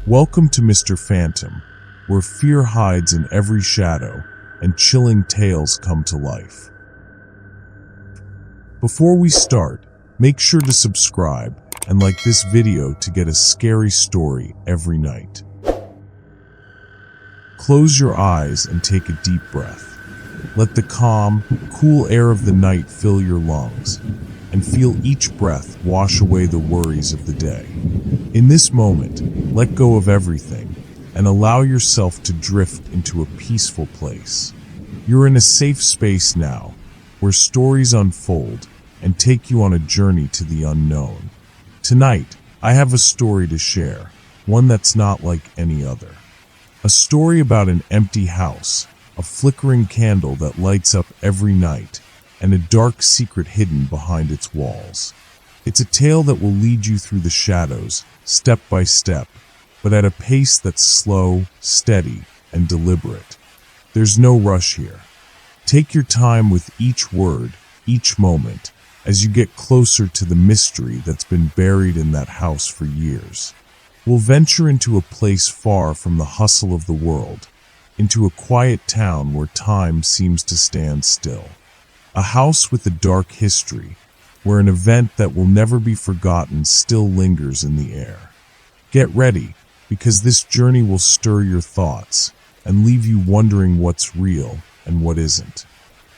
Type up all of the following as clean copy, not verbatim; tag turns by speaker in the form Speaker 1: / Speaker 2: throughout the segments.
Speaker 1: Welcome to Mr. Phantom, where fear hides in every shadow and chilling tales come to life. Before we start, make sure to subscribe and like this video to get a scary story every night. Close your eyes and take a deep breath. Let the calm, cool air of the night fill your lungs, and feel each breath wash away the worries of the day. In this moment, let go of everything and allow yourself to drift into a peaceful place. You're in a safe space now, where stories unfold and take you on a journey to the unknown. Tonight, I have a story to share, one that's not like any other. A story about an empty house, a flickering candle that lights up every night, and a dark secret hidden behind its walls. It's a tale that will lead you through the shadows, step by step, but at a pace that's slow, steady, and deliberate. There's no rush here. Take your time with each word, each moment, as you get closer to the mystery that's been buried in that house for years. We'll venture into a place far from the hustle of the world, into a quiet town where time seems to stand still. A house with a dark history, where an event that will never be forgotten still lingers in the air. Get ready, because this journey will stir your thoughts and leave you wondering what's real and what isn't.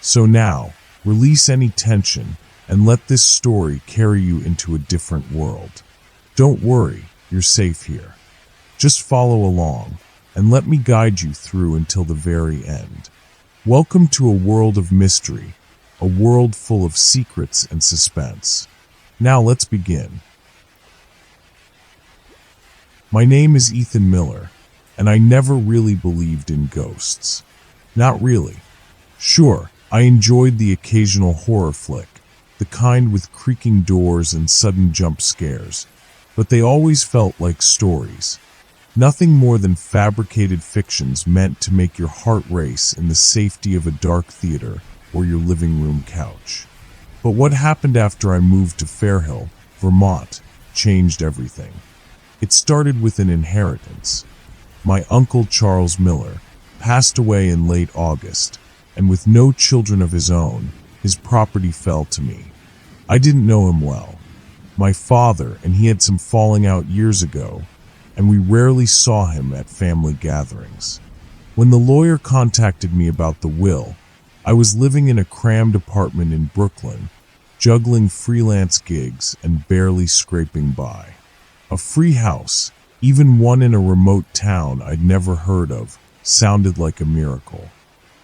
Speaker 1: So now, release any tension and let this story carry you into a different world. Don't worry, you're safe here. Just follow along and let me guide you through until the very end. Welcome to a world of mystery, a world full of secrets and suspense. Now let's begin. My name is Ethan Miller, and I never really believed in ghosts. Not really. Sure, I enjoyed the occasional horror flick, the kind with creaking doors and sudden jump scares, but they always felt like stories. Nothing more than fabricated fictions meant to make your heart race in the safety of a dark theater or your living room couch. But what happened after I moved to Fairhill, Vermont, changed everything. It started with an inheritance. My uncle Charles Miller passed away in late August, and with no children of his own, his property fell to me. I didn't know him well. My father and he had some falling out years ago, and we rarely saw him at family gatherings. When the lawyer contacted me about the will, I was living in a crammed apartment in Brooklyn, juggling freelance gigs and barely scraping by. A free house, even one in a remote town I'd never heard of, sounded like a miracle.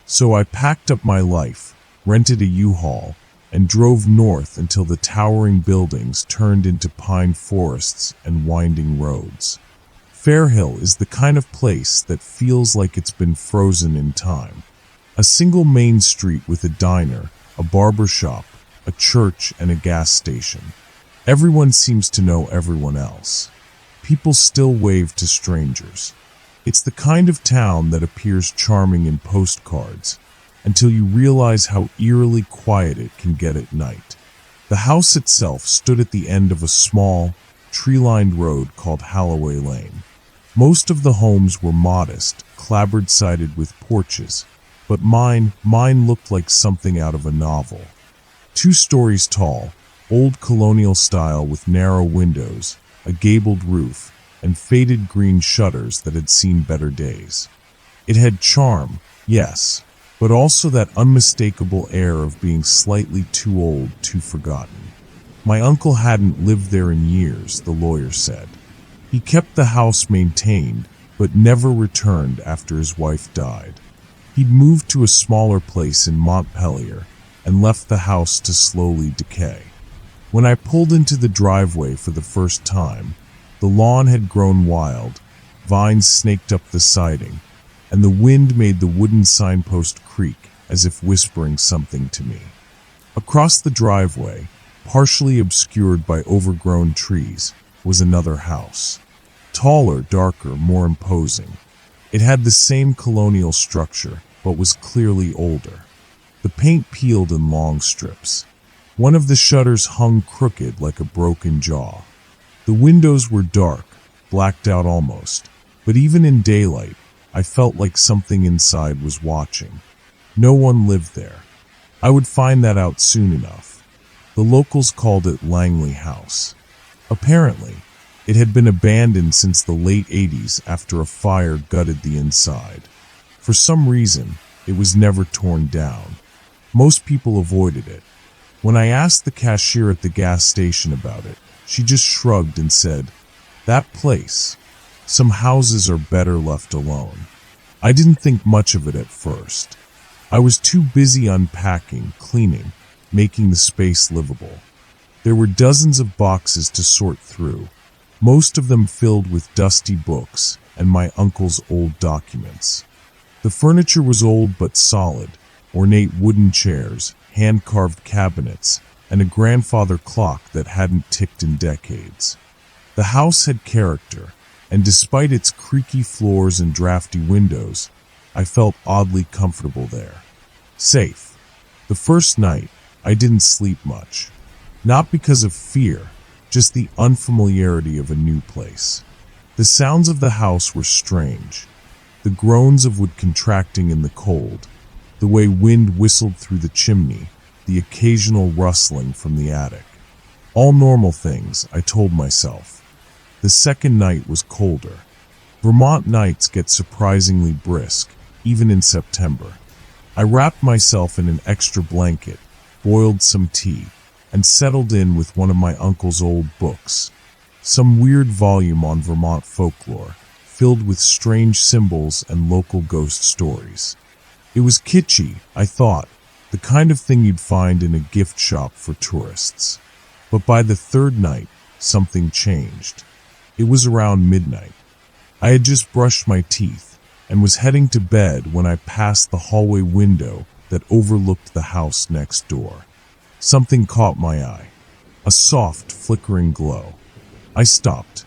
Speaker 1: So I packed up my life, rented a U-Haul, and drove north until the towering buildings turned into pine forests and winding roads. Fairhill is the kind of place that feels like it's been frozen in time. A single main street with a diner, a barber shop, a church, and a gas station. Everyone seems to know everyone else. People still wave to strangers. It's the kind of town that appears charming in postcards, until you realize how eerily quiet it can get at night. The house itself stood at the end of a small, tree-lined road called Holloway Lane. Most of the homes were modest, clapboard-sided with porches, but mine looked like something out of a novel. 2 stories tall, old colonial style with narrow windows, a gabled roof, and faded green shutters that had seen better days. It had charm, yes, but also that unmistakable air of being slightly too old, too forgotten. My uncle hadn't lived there in years, the lawyer said. He kept the house maintained, but never returned after his wife died. He'd moved to a smaller place in Montpelier and left the house to slowly decay. When I pulled into the driveway for the first time, the lawn had grown wild, vines snaked up the siding, and the wind made the wooden signpost creak as if whispering something to me. Across the driveway, partially obscured by overgrown trees, was another house. Taller, darker, more imposing. It had the same colonial structure, but was clearly older. The paint peeled in long strips. One of the shutters hung crooked like a broken jaw. The windows were dark, blacked out almost, but even in daylight, I felt like something inside was watching. No one lived there. I would find that out soon enough. The locals called it Langley House. Apparently, it had been abandoned since the late 80s after a fire gutted the inside. For some reason, it was never torn down. Most people avoided it. When I asked the cashier at the gas station about it, she just shrugged and said, "That place. Some houses are better left alone." I didn't think much of it at first. I was too busy unpacking, cleaning, making the space livable. There were dozens of boxes to sort through, most of them filled with dusty books and my uncle's old documents. The furniture was old but solid, ornate wooden chairs, hand-carved cabinets, and a grandfather clock that hadn't ticked in decades. The house had character, and despite its creaky floors and drafty windows, I felt oddly comfortable there. Safe. The first night, I didn't sleep much. Not because of fear, just the unfamiliarity of a new place. The sounds of the house were strange. The groans of wood contracting in the cold, the way wind whistled through the chimney, the occasional rustling from the attic. All normal things, I told myself. The second night was colder. Vermont nights get surprisingly brisk, even in September. I wrapped myself in an extra blanket, boiled some tea, and settled in with one of my uncle's old books. Some weird volume on Vermont folklore, filled with strange symbols and local ghost stories. It was kitschy, I thought, the kind of thing you'd find in a gift shop for tourists. But by the third night, something changed. It was around midnight. I had just brushed my teeth and was heading to bed when I passed the hallway window that overlooked the house next door. Something caught my eye. A soft, flickering glow. I stopped.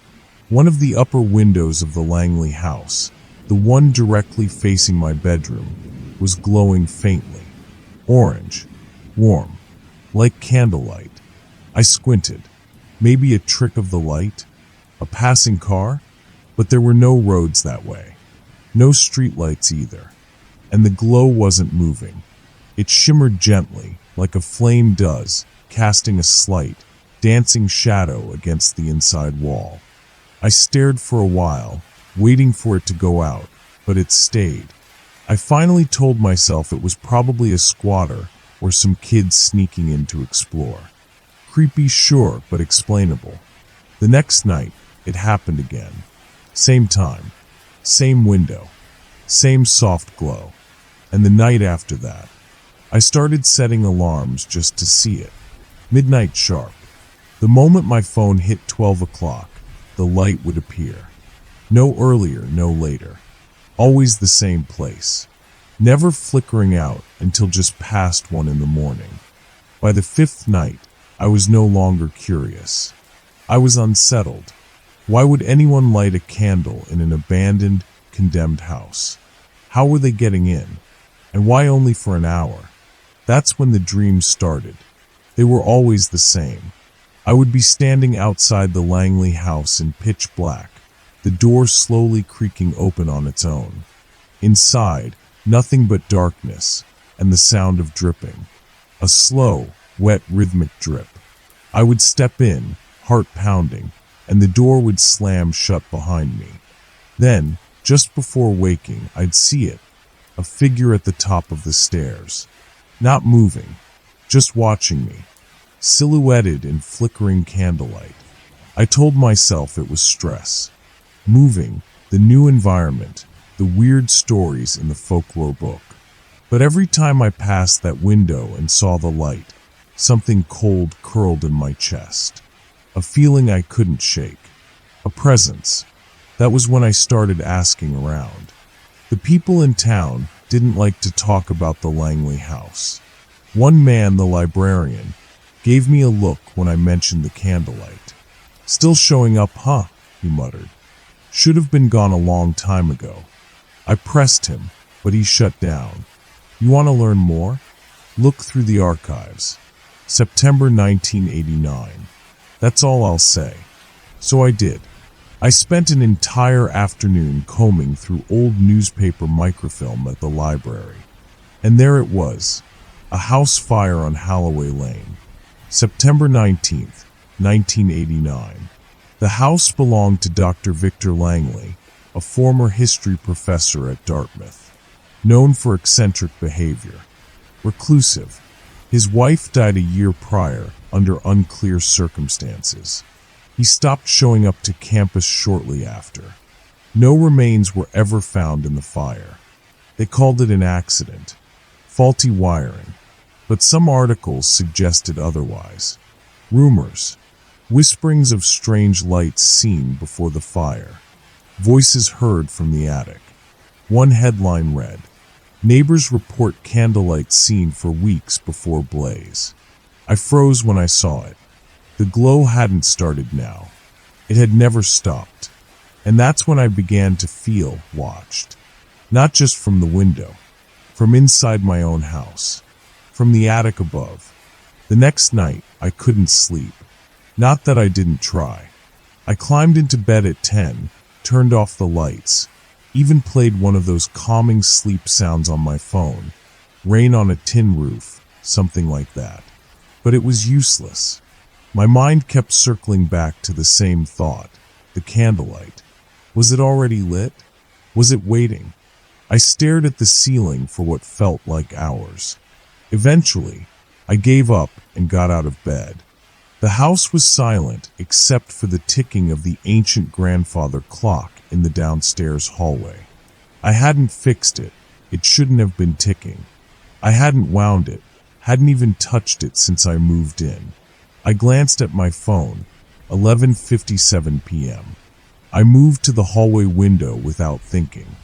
Speaker 1: One of the upper windows of the Langley house, the one directly facing my bedroom, was glowing faintly. Orange. Warm. Like candlelight. I squinted. Maybe a trick of the light? A passing car? But there were no roads that way. No streetlights either. And the glow wasn't moving. It shimmered gently, like a flame does, casting a slight, dancing shadow against the inside wall. I stared for a while, waiting for it to go out, but it stayed. I finally told myself it was probably a squatter or some kids sneaking in to explore. Creepy, sure, but explainable. The next night, it happened again. Same time, same window, same soft glow. And the night after that, I started setting alarms just to see it. Midnight sharp. The moment my phone hit 12 o'clock, the light would appear. No earlier, no later. Always the same place. Never flickering out until just past 1 in the morning. By the fifth night, I was no longer curious. I was unsettled. Why would anyone light a candle in an abandoned, condemned house? How were they getting in? And why only for an hour? That's when the dreams started. They were always the same. I would be standing outside the Langley house in pitch black, the door slowly creaking open on its own. Inside, nothing but darkness and the sound of dripping. A slow, wet, rhythmic drip. I would step in, heart pounding, and the door would slam shut behind me. Then, just before waking, I'd see it, a figure at the top of the stairs. Not moving, just watching me, silhouetted in flickering candlelight. I told myself it was stress. Moving, the new environment, the weird stories in the folklore book. But every time I passed that window and saw the light, something cold curled in my chest. A feeling I couldn't shake. A presence. That was when I started asking around. The people in town didn't like to talk about the Langley house. One man, the librarian, gave me a look when I mentioned the candlelight. "Still showing up, huh?" he muttered. "Should have been gone a long time ago." I pressed him, but he shut down. "You want to learn more? Look through the archives. September 1989. That's all I'll say." So I did. I spent an entire afternoon combing through old newspaper microfilm at the library. And there it was, a house fire on Holloway Lane, September 19th, 1989. The house belonged to Dr. Victor Langley, a former history professor at Dartmouth, known for eccentric behavior. Reclusive, his wife died a year prior under unclear circumstances. He stopped showing up to campus shortly after. No remains were ever found in the fire. They called it an accident, faulty wiring, but some articles suggested otherwise. Rumors, whisperings of strange lights seen before the fire, voices heard from the attic. One headline read, "Neighbors report candlelight seen for weeks before blaze." I froze when I saw it. The glow hadn't started now. It had never stopped. And that's when I began to feel watched. Not just from the window, from inside my own house, from the attic above. The next night, I couldn't sleep. Not that I didn't try. I climbed into bed at 10, turned off the lights, even played one of those calming sleep sounds on my phone. Rain on a tin roof, something like that. But it was useless. My mind kept circling back to the same thought, the candlelight. Was it already lit? Was it waiting? I stared at the ceiling for what felt like hours. Eventually, I gave up and got out of bed. The house was silent except for the ticking of the ancient grandfather clock in the downstairs hallway. I hadn't fixed it. It shouldn't have been ticking. I hadn't wound it, hadn't even touched it since I moved in. I glanced at my phone, 11:57 p.m. I moved to the hallway window without thinking.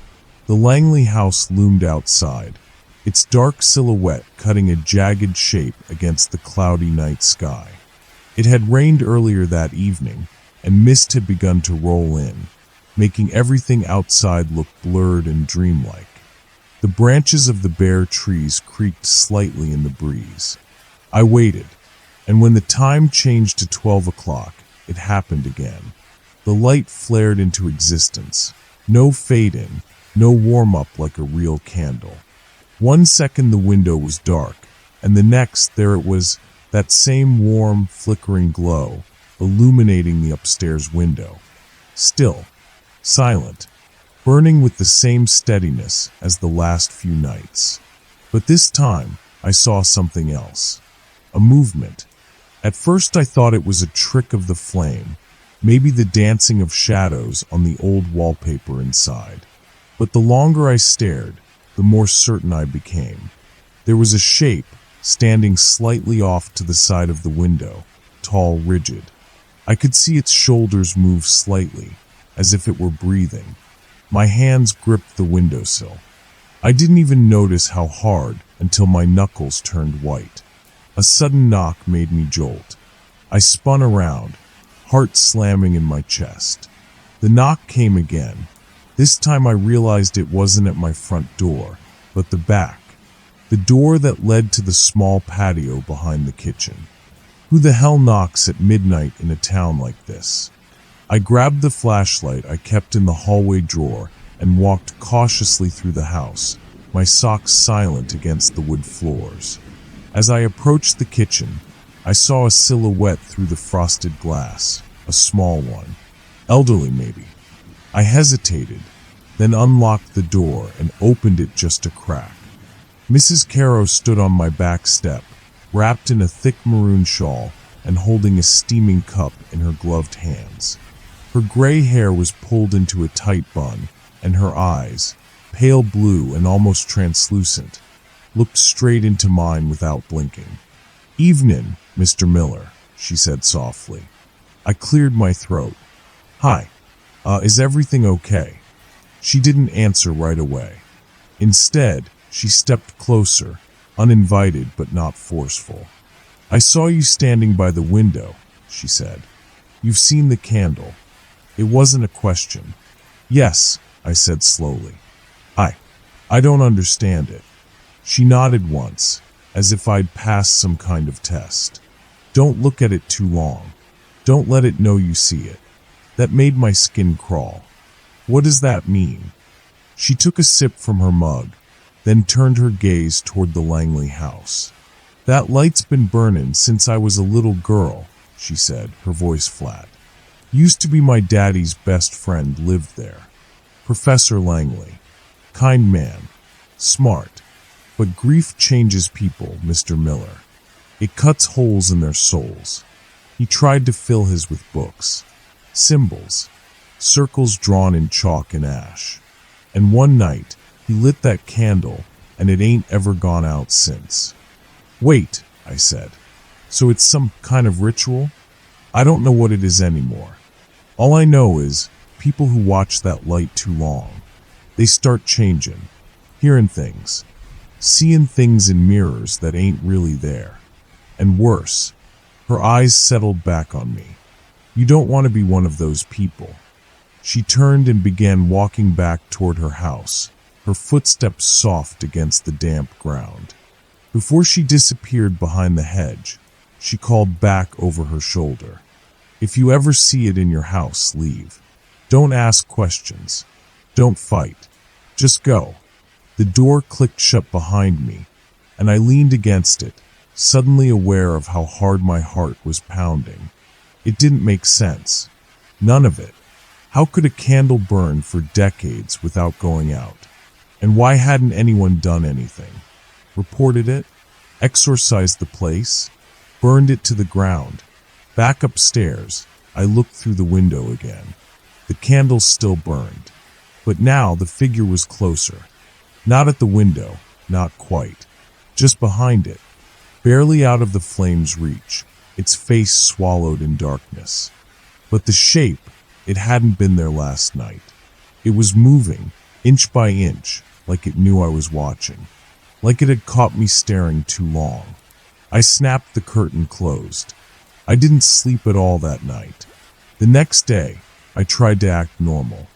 Speaker 1: The Langley house loomed outside, its dark silhouette cutting a jagged shape against the cloudy night sky. It had rained earlier that evening, and mist had begun to roll in, making everything outside look blurred and dreamlike. The branches of the bare trees creaked slightly in the breeze. I waited. And when the time changed to 12 o'clock, it happened again. The light flared into existence. No fade-in, no warm-up like a real candle. 1 second the window was dark, and the next there it was, that same warm, flickering glow, illuminating the upstairs window. Still, silent, burning with the same steadiness as the last few nights. But this time, I saw something else. A movement. At first I thought it was a trick of the flame, maybe the dancing of shadows on the old wallpaper inside. But the longer I stared, the more certain I became. There was a shape, standing slightly off to the side of the window, tall, rigid. I could see its shoulders move slightly, as if it were breathing. My hands gripped the windowsill. I didn't even notice how hard until my knuckles turned white. A sudden knock made me jolt. I spun around, heart slamming in my chest. The knock came again. This time I realized it wasn't at my front door, but the back. The door that led to the small patio behind the kitchen. Who the hell knocks at midnight in a town like this? I grabbed the flashlight I kept in the hallway drawer and walked cautiously through the house, my socks silent against the wood floors. As I approached the kitchen, I saw a silhouette through the frosted glass, a small one. Elderly, maybe. I hesitated, then unlocked the door and opened it just a crack. Mrs. Caro stood on my back step, wrapped in a thick maroon shawl and holding a steaming cup in her gloved hands. Her gray hair was pulled into a tight bun, and her eyes, pale blue and almost translucent, looked straight into mine without blinking. "Evenin', Mr. Miller," she said softly. I cleared my throat. "Hi. Is everything okay?" She didn't answer right away. Instead, she stepped closer, uninvited but not forceful. "I saw you standing by the window," she said. "You've seen the candle." It wasn't a question. "Yes," I said slowly. I don't understand it." She nodded once, as if I'd passed some kind of test. "Don't look at it too long. Don't let it know you see it." That made my skin crawl. What does that mean? She took a sip from her mug, then turned her gaze toward the Langley house. That light's been burning since I was a little girl, she said, her voice flat. Used to be my daddy's best friend lived there. Professor Langley. Kind man. Smart. But grief changes people, Mr. Miller. It cuts holes in their souls. He tried to fill his with books, symbols, circles drawn in chalk and ash. And one night, he lit that candle, and it ain't ever gone out since. Wait, I said. So it's some kind of ritual? I don't know what it is anymore. All I know is, people who watch that light too long, they start changing, hearing things, seeing things in mirrors that ain't really there. And worse, her eyes settled back on me. You don't want to be one of those people. She turned and began walking back toward her house, her footsteps soft against the damp ground. Before she disappeared behind the hedge, she called back over her shoulder. If you ever see it in your house, leave. Don't ask questions. Don't fight. Just go. The door clicked shut behind me, and I leaned against it, suddenly aware of how hard my heart was pounding. It didn't make sense. None of it. How could a candle burn for decades without going out? And why hadn't anyone done anything? Reported it? Exorcised the place? Burned it to the ground? Back upstairs, I looked through the window again. The candle still burned. But now the figure was closer. Not at the window, not quite. Just behind it. Barely out of the flame's reach, its face swallowed in darkness. But the shape, it hadn't been there last night. It was moving, inch by inch, like it knew I was watching. Like it had caught me staring too long. I snapped the curtain closed. I didn't sleep at all that night. The next day, I tried to act normal.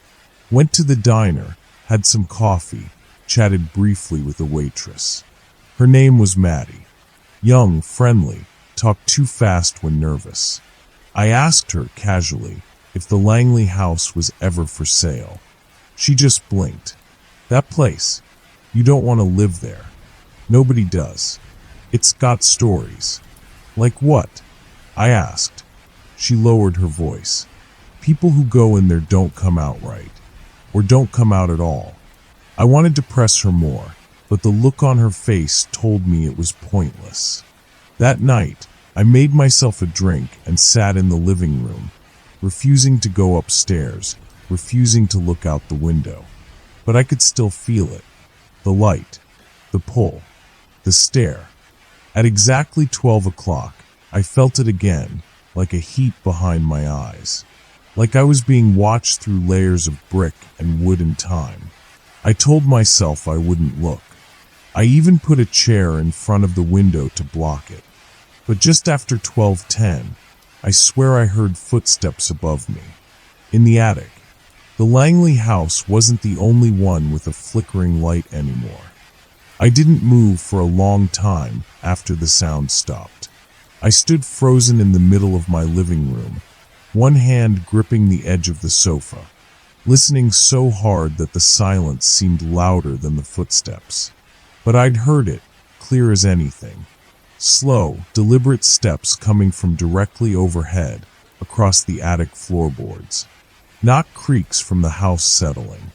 Speaker 1: Went to the diner, had some coffee, chatted briefly with the waitress. Her name was Maddie. Young, friendly, talked too fast when nervous. I asked her, casually, if the Langley house was ever for sale. She just blinked. That place. You don't want to live there. Nobody does. It's got stories. Like what? I asked. She lowered her voice. People who go in there don't come out right. Or don't come out at all. I wanted to press her more, but the look on her face told me it was pointless. That night, I made myself a drink and sat in the living room, refusing to go upstairs, refusing to look out the window. But I could still feel it. The light, the pull, the stare. At exactly 12 o'clock, I felt it again, like a heat behind my eyes. Like I was being watched through layers of brick and wood and time. I told myself I wouldn't look. I even put a chair in front of the window to block it. But just after 12:10, I swear I heard footsteps above me. In the attic. The Langley house wasn't the only one with a flickering light anymore. I didn't move for a long time after the sound stopped. I stood frozen in the middle of my living room, one hand gripping the edge of the sofa, listening so hard that the silence seemed louder than the footsteps. But I'd heard it, clear as anything. Slow, deliberate steps coming from directly overhead, across the attic floorboards. Not creaks from the house settling.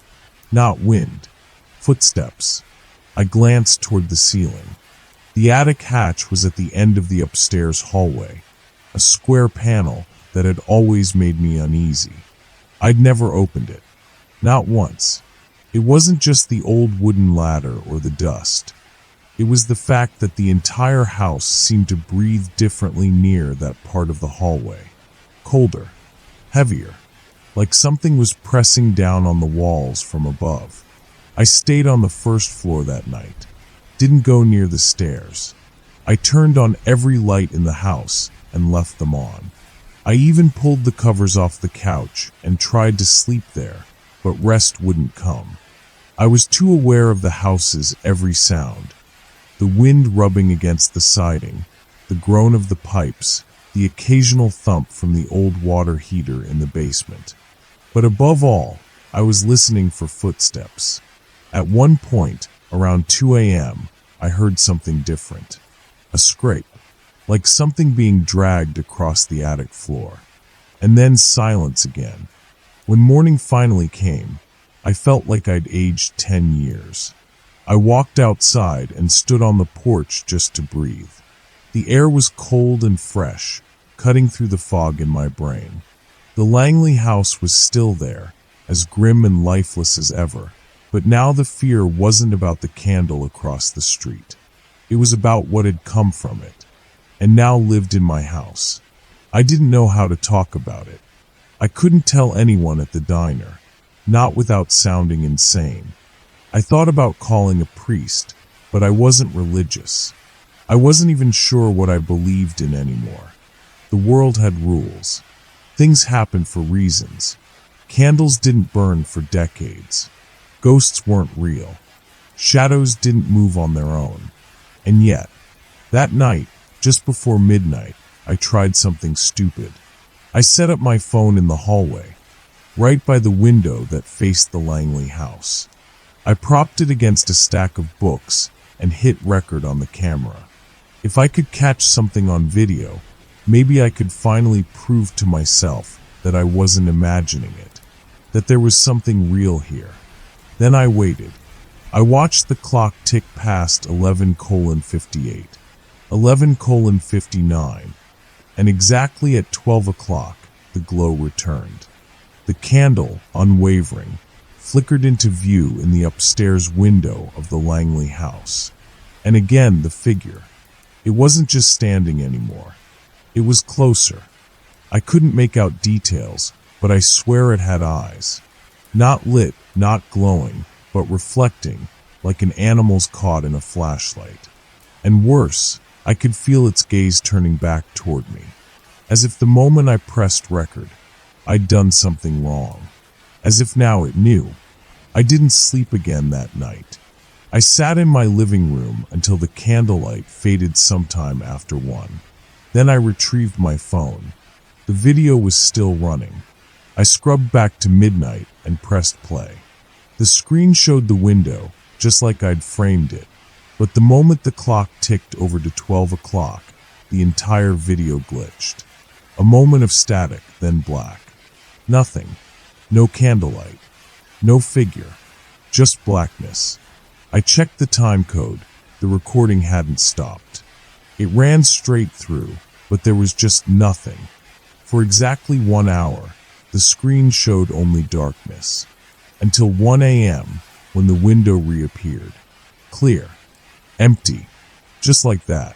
Speaker 1: Not wind. Footsteps. I glanced toward the ceiling. The attic hatch was at the end of the upstairs hallway, a square panel that had always made me uneasy. I'd never opened it. Not once. It wasn't just the old wooden ladder or the dust. It was the fact that the entire house seemed to breathe differently near that part of the hallway. Colder. Heavier. Like something was pressing down on the walls from above. I stayed on the first floor that night. Didn't go near the stairs. I turned on every light in the house and left them on. I even pulled the covers off the couch and tried to sleep there, but rest wouldn't come. I was too aware of the house's every sound. The wind rubbing against the siding, the groan of the pipes, the occasional thump from the old water heater in the basement. But above all, I was listening for footsteps. At one point, around 2 a.m., I heard something different. A scrape, like something being dragged across the attic floor. And then silence again. When morning finally came, I felt like I'd aged 10 years. I walked outside and stood on the porch just to breathe. The air was cold and fresh, cutting through the fog in my brain. The Langley house was still there, as grim and lifeless as ever, but now the fear wasn't about the candle across the street. It was about what had come from it, and now lived in my house. I didn't know how to talk about it. I couldn't tell anyone at the diner, not without sounding insane. I thought about calling a priest, but I wasn't religious. I wasn't even sure what I believed in anymore. The world had rules. Things happened for reasons. Candles didn't burn for decades. Ghosts weren't real. Shadows didn't move on their own. And yet, that night, just before midnight, I tried something stupid. I set up my phone in the hallway, right by the window that faced the Langley house. I propped it against a stack of books and hit record on the camera. If I could catch something on video, maybe I could finally prove to myself that I wasn't imagining it, that there was something real here. Then I waited. I watched the clock tick past 11:58, 11:59, and exactly at 12 o'clock, the glow returned. The candle, unwavering, flickered into view in the upstairs window of the Langley house. And again, the figure. It wasn't just standing anymore. It was closer. I couldn't make out details, but I swear it had eyes. Not lit, not glowing, but reflecting, like an animal's caught in a flashlight. And worse, I could feel its gaze turning back toward me, as if the moment I pressed record, I'd done something wrong. As if now it knew. I didn't sleep again that night. I sat in my living room until the candlelight faded sometime after 1. Then I retrieved my phone. The video was still running. I scrubbed back to midnight and pressed play. The screen showed the window, just like I'd framed it. But the moment the clock ticked over to 12 o'clock, the entire video glitched. A moment of static, then black. Nothing. No candlelight. No figure. Just blackness. I checked the time code. The recording hadn't stopped. It ran straight through, but there was just nothing. For exactly 1 hour, the screen showed only darkness. Until 1 a.m., when the window reappeared. Clear. Empty. Just like that.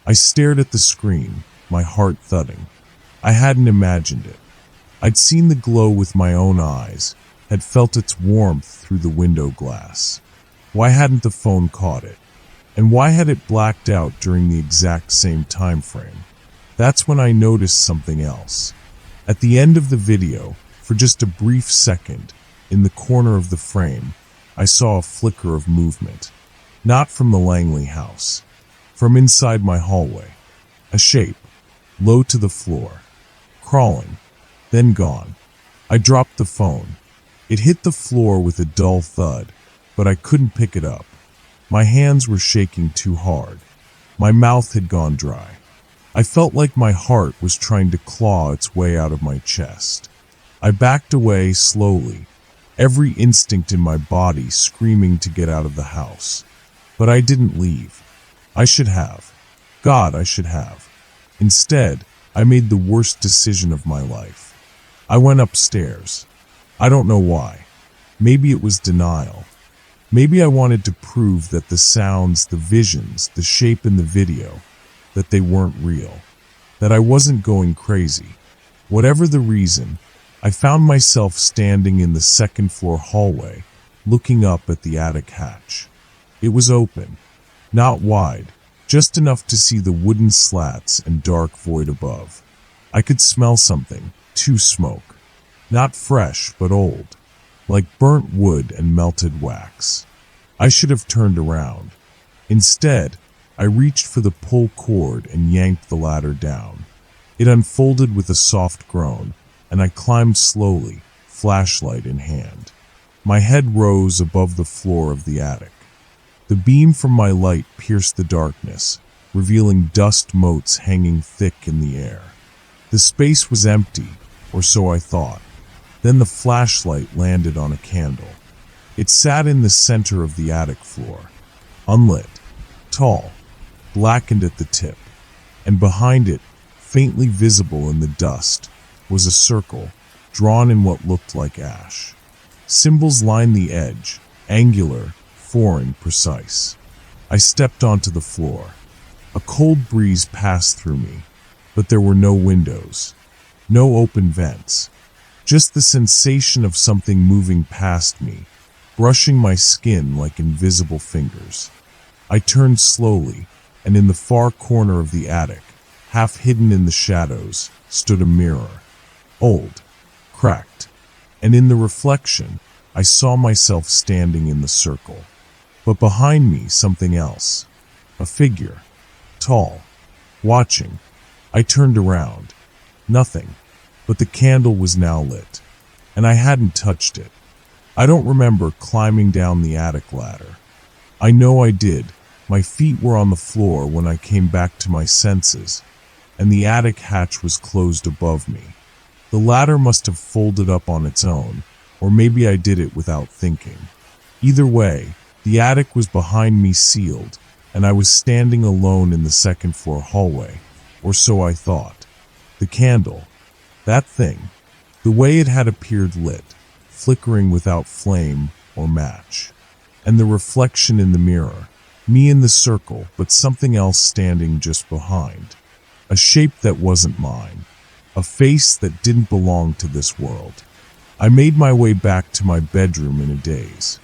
Speaker 1: I stared at the screen, my heart thudding. I hadn't imagined it. I'd seen the glow with my own eyes, had felt its warmth through the window glass. Why hadn't the phone caught it? And why had it blacked out during the exact same time frame? That's when I noticed something else. At the end of the video, for just a brief second, in the corner of the frame, I saw a flicker of movement. Not from the Langley house. From inside my hallway. A shape, low to the floor. Crawling, then gone. I dropped the phone. It hit the floor with a dull thud, but I couldn't pick it up. My hands were shaking too hard. My mouth had gone dry. I felt like my heart was trying to claw its way out of my chest. I backed away slowly, every instinct in my body screaming to get out of the house. But I didn't leave. I should have. God, I should have. Instead, I made the worst decision of my life. I went upstairs. I don't know why. Maybe it was denial. Maybe I wanted to prove that the sounds, the visions, the shape in the video, that they weren't real. That I wasn't going crazy. Whatever the reason, I found myself standing in the second-floor hallway, looking up at the attic hatch. It was open, not wide, just enough to see the wooden slats and dark void above. I could smell something, smoke. Not fresh, but old, like burnt wood and melted wax. I should have turned around. Instead, I reached for the pull cord and yanked the ladder down. It unfolded with a soft groan, and I climbed slowly, flashlight in hand. My head rose above the floor of the attic. The beam from my light pierced the darkness, revealing dust motes hanging thick in the air. The space was empty, or so I thought. Then the flashlight landed on a candle. It sat in the center of the attic floor, unlit, tall, blackened at the tip, and behind it, faintly visible in the dust, was a circle, drawn in what looked like ash. Symbols lined the edge, angular, foreign, precise. I stepped onto the floor. A cold breeze passed through me, but there were no windows, no open vents, just the sensation of something moving past me, brushing my skin like invisible fingers. I turned slowly, and in the far corner of the attic, half hidden in the shadows, stood a mirror. Old, cracked, and in the reflection, I saw myself standing in the circle. But behind me, something else. A figure, tall, watching. I turned around. Nothing, but the candle was now lit, and I hadn't touched it. I don't remember climbing down the attic ladder. I know I did. My feet were on the floor when I came back to my senses, and the attic hatch was closed above me. The ladder must have folded up on its own, or maybe I did it without thinking. Either way, the attic was behind me, sealed, and I was standing alone in the second-floor hallway, or so I thought. The candle, that thing, the way it had appeared lit, flickering without flame or match, and the reflection in the mirror, me in the circle, but something else standing just behind. A shape that wasn't mine, a face that didn't belong to this world. I made my way back to my bedroom in a daze.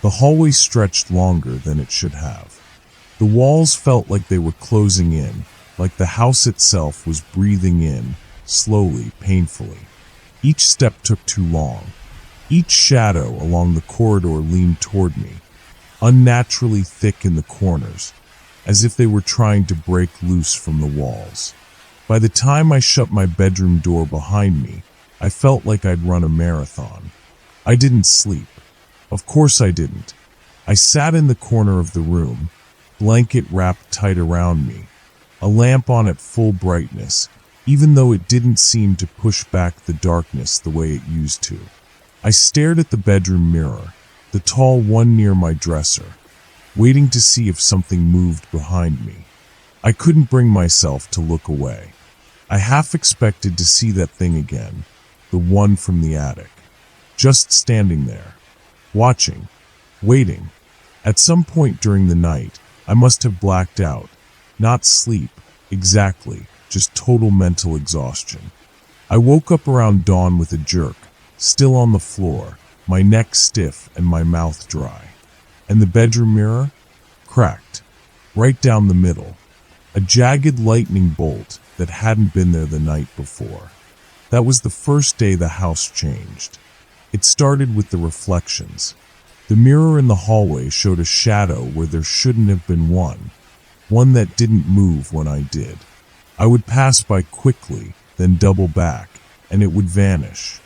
Speaker 1: The hallway stretched longer than it should have. The walls felt like they were closing in, like the house itself was breathing in, slowly, painfully. Each step took too long. Each shadow along the corridor leaned toward me, unnaturally thick in the corners, as if they were trying to break loose from the walls. By the time I shut my bedroom door behind me, I felt like I'd run a marathon. I didn't sleep. Of course I didn't. I sat in the corner of the room, blanket wrapped tight around me, a lamp on at full brightness, even though it didn't seem to push back the darkness the way it used to. I stared at the bedroom mirror, the tall one near my dresser, waiting to see if something moved behind me. I couldn't bring myself to look away. I half expected to see that thing again, the one from the attic, just standing there, watching, waiting. At some point during the night, I must have blacked out. Not sleep, exactly, just total mental exhaustion. I woke up around dawn with a jerk, still on the floor, my neck stiff and my mouth dry. And the bedroom mirror? Cracked, right down the middle. A jagged lightning bolt that hadn't been there the night before. That was the first day the house changed. It started with the reflections. The mirror in the hallway showed a shadow where there shouldn't have been one that didn't move when I did. I would pass by quickly, then double back, and it would vanish.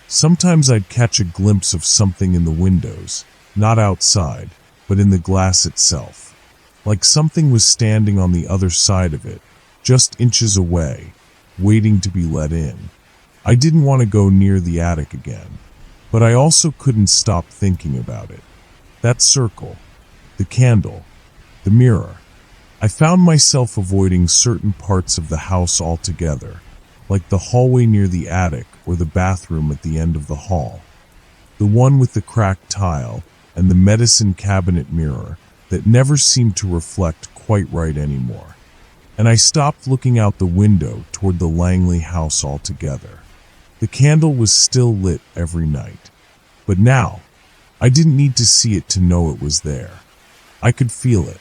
Speaker 1: Sometimes I'd catch a glimpse of something in the windows, not outside, but in the glass itself. Like something was standing on the other side of it, just inches away, waiting to be let in. I didn't want to go near the attic again, but I also couldn't stop thinking about it. That circle, the candle, the mirror. I found myself avoiding certain parts of the house altogether, like the hallway near the attic or the bathroom at the end of the hall. The one with the cracked tile and the medicine cabinet mirror that never seemed to reflect quite right anymore. And I stopped looking out the window toward the Langley house altogether. The candle was still lit every night, but now I didn't need to see it to know it was there. I could feel it,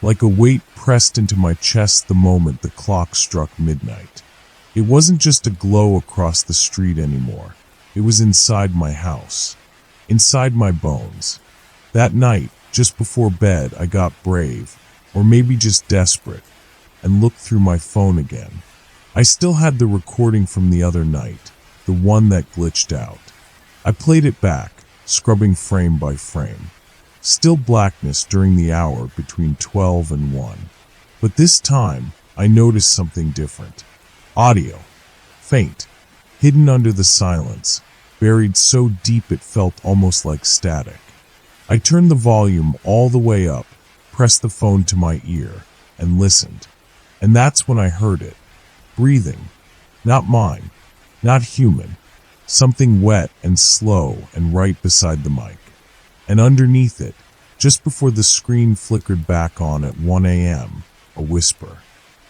Speaker 1: like a weight pressed into my chest the moment the clock struck midnight. It wasn't just a glow across the street anymore. It was inside my house, inside my bones. That night, just before bed, I got brave, or maybe just desperate, and looked through my phone again. I still had the recording from the other night, the one that glitched out. I played it back, scrubbing frame by frame. Still blackness during the hour between 12 and 1. But this time, I noticed something different. Audio. Faint. Hidden under the silence. Buried so deep it felt almost like static. I turned the volume all the way up, pressed the phone to my ear, and listened. And that's when I heard it. Breathing. Not mine. Not human. Something wet and slow and right beside the mic. And underneath it, just before the screen flickered back on at 1 a.m., a whisper.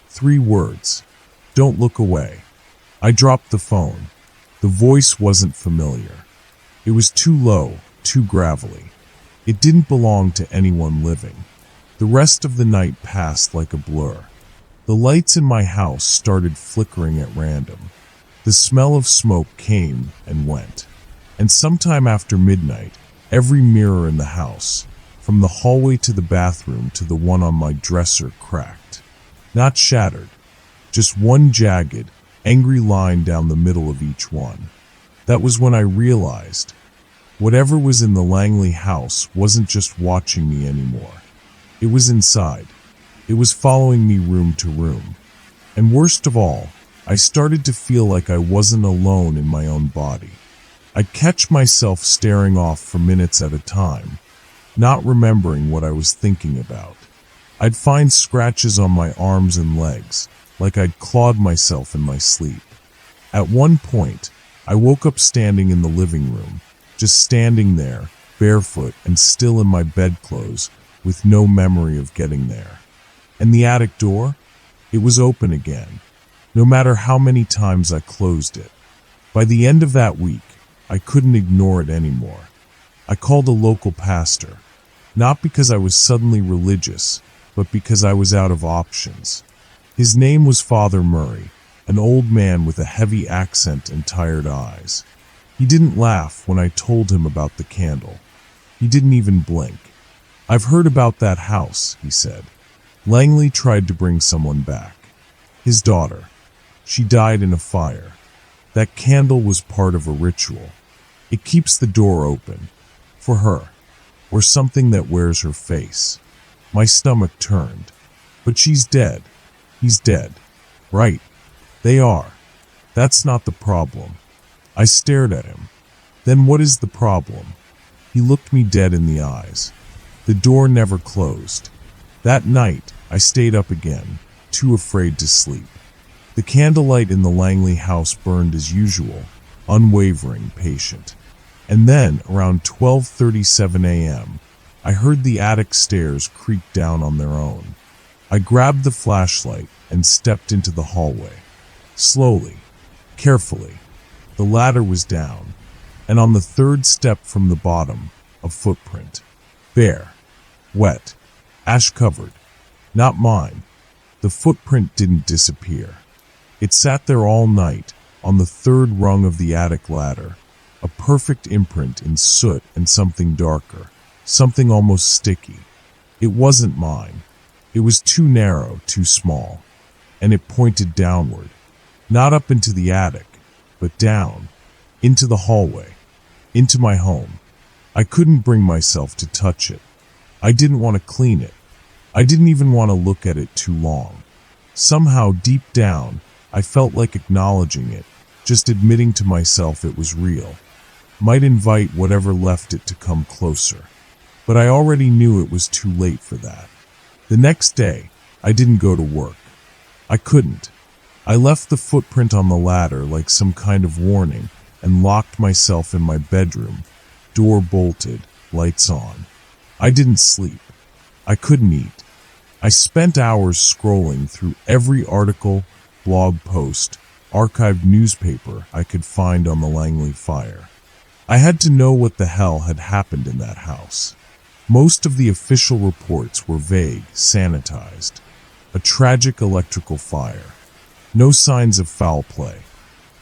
Speaker 1: 3 words. Don't look away. I dropped the phone. The voice wasn't familiar. It was too low, too gravelly. It didn't belong to anyone living. The rest of the night passed like a blur. The lights in my house started flickering at random. The smell of smoke came and went. And sometime after midnight, every mirror in the house, from the hallway to the bathroom to the one on my dresser, cracked. Not shattered, just one jagged, angry line down the middle of each one. That was when I realized whatever was in the Langley house wasn't just watching me anymore. It was inside. It was following me room to room. And worst of all, I started to feel like I wasn't alone in my own body. I'd catch myself staring off for minutes at a time, not remembering what I was thinking about. I'd find scratches on my arms and legs, like I'd clawed myself in my sleep. At one point, I woke up standing in the living room, just standing there, barefoot and still in my bedclothes, with no memory of getting there. And the attic door? It was open again, no matter how many times I closed it. By the end of that week, I couldn't ignore it anymore. I called a local pastor, not because I was suddenly religious, but because I was out of options. His name was Father Murray, an old man with a heavy accent and tired eyes. He didn't laugh when I told him about the candle. He didn't even blink. "I've heard about that house," he said. "Langley tried to bring someone back. His daughter. She died in a fire. That candle was part of a ritual. It keeps the door open. For her. Or something that wears her face." My stomach turned. "But she's dead." "He's dead." "Right. They are. That's not the problem." I stared at him. "Then what is the problem?" He looked me dead in the eyes. "The door never closed. That night, I stayed up again, too afraid to sleep. The candlelight in the Langley house burned as usual, unwavering, patient. And then, around 12:37 a.m., I heard the attic stairs creak down on their own. I grabbed the flashlight and stepped into the hallway. Slowly, carefully. The ladder was down, and on the 3rd step from the bottom, a footprint. Bare, wet, ash-covered. Not mine. The footprint didn't disappear. It sat there all night, on the 3rd rung of the attic ladder, a perfect imprint in soot and something darker, something almost sticky. It wasn't mine. It was too narrow, too small. And it pointed downward. Not up into the attic, but down, into the hallway, into my home. I couldn't bring myself to touch it. I didn't want to clean it. I didn't even want to look at it too long. Somehow, deep down, I felt like acknowledging it, just admitting to myself it was real, might invite whatever left it to come closer. But I already knew it was too late for that. The next day, I didn't go to work. I couldn't. I left the footprint on the ladder like some kind of warning and locked myself in my bedroom, door bolted, lights on. I didn't sleep. I couldn't eat. I spent hours scrolling through every article, blog post, archived newspaper I could find on the Langley fire. I had to know what the hell had happened in that house. Most of the official reports were vague, sanitized. A tragic electrical fire. No signs of foul play.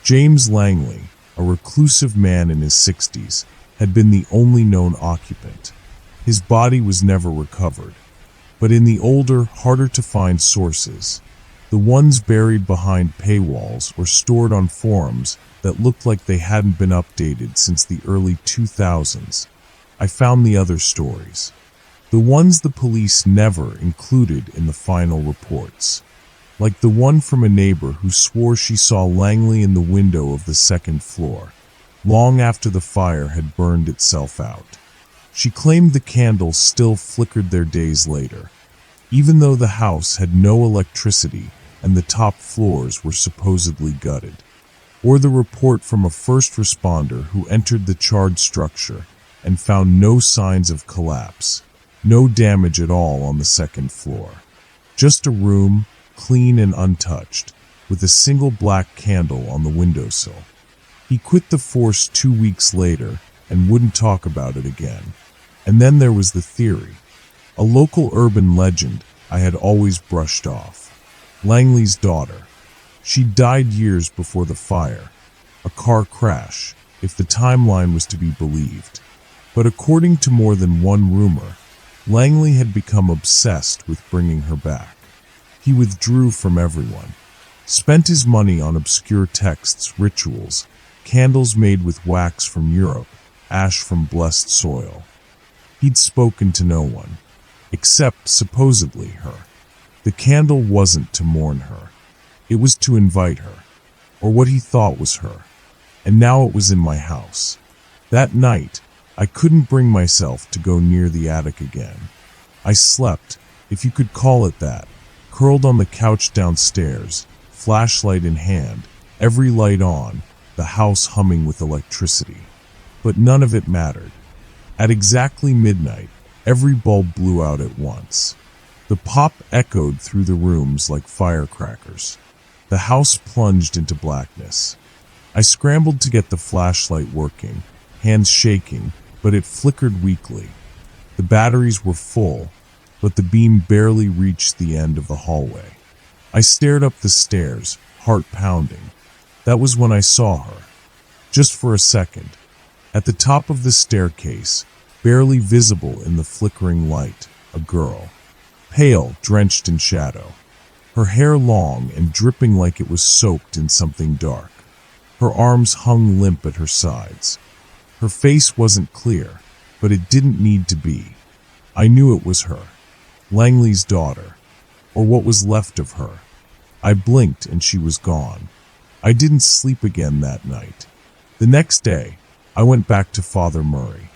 Speaker 1: James Langley, a reclusive man in his 60s, had been the only known occupant. His body was never recovered. But in the older, harder-to-find sources, The ones buried behind paywalls or stored on forums that looked like they hadn't been updated since the early 2000s. I found the other stories. The ones the police never included in the final reports. Like the one from a neighbor who swore she saw Langley in the window of the second floor, long after the fire had burned itself out. She claimed the candles still flickered there days later, even though the house had no electricity and the top floors were supposedly gutted. Or the report from a first responder who entered the charred structure and found no signs of collapse, no damage at all on the second floor. Just a room, clean and untouched, with a single black candle on the windowsill. He quit the force 2 weeks later and wouldn't talk about it again. And then there was the theory, a local urban legend I had always brushed off. Langley's daughter. She died years before the fire, a car crash, if the timeline was to be believed. But according to more than one rumor, Langley had become obsessed with bringing her back. He withdrew from everyone, spent his money on obscure texts, rituals, candles made with wax from Europe, ash from blessed soil. He'd spoken to no one, except supposedly her. The candle wasn't to mourn her. It was to invite her, or what he thought was her. And now it was in my house. That night, I couldn't bring myself to go near the attic again. I slept, if you could call it that, curled on the couch downstairs, flashlight in hand, every light on, the house humming with electricity. But none of it mattered. At exactly midnight, every bulb blew out at once. The pop echoed through the rooms like firecrackers. The house plunged into blackness. I scrambled to get the flashlight working, hands shaking, but it flickered weakly. The batteries were full, but the beam barely reached the end of the hallway. I stared up the stairs, heart pounding. That was when I saw her. Just for a second. At the top of the staircase, barely visible in the flickering light, a girl. Pale, drenched in shadow. Her hair long and dripping like it was soaked in something dark. Her arms hung limp at her sides. Her face wasn't clear, but it didn't need to be. I knew it was her. Langley's daughter. Or what was left of her. I blinked and she was gone. I didn't sleep again that night. The next day, I went back to Father Murray.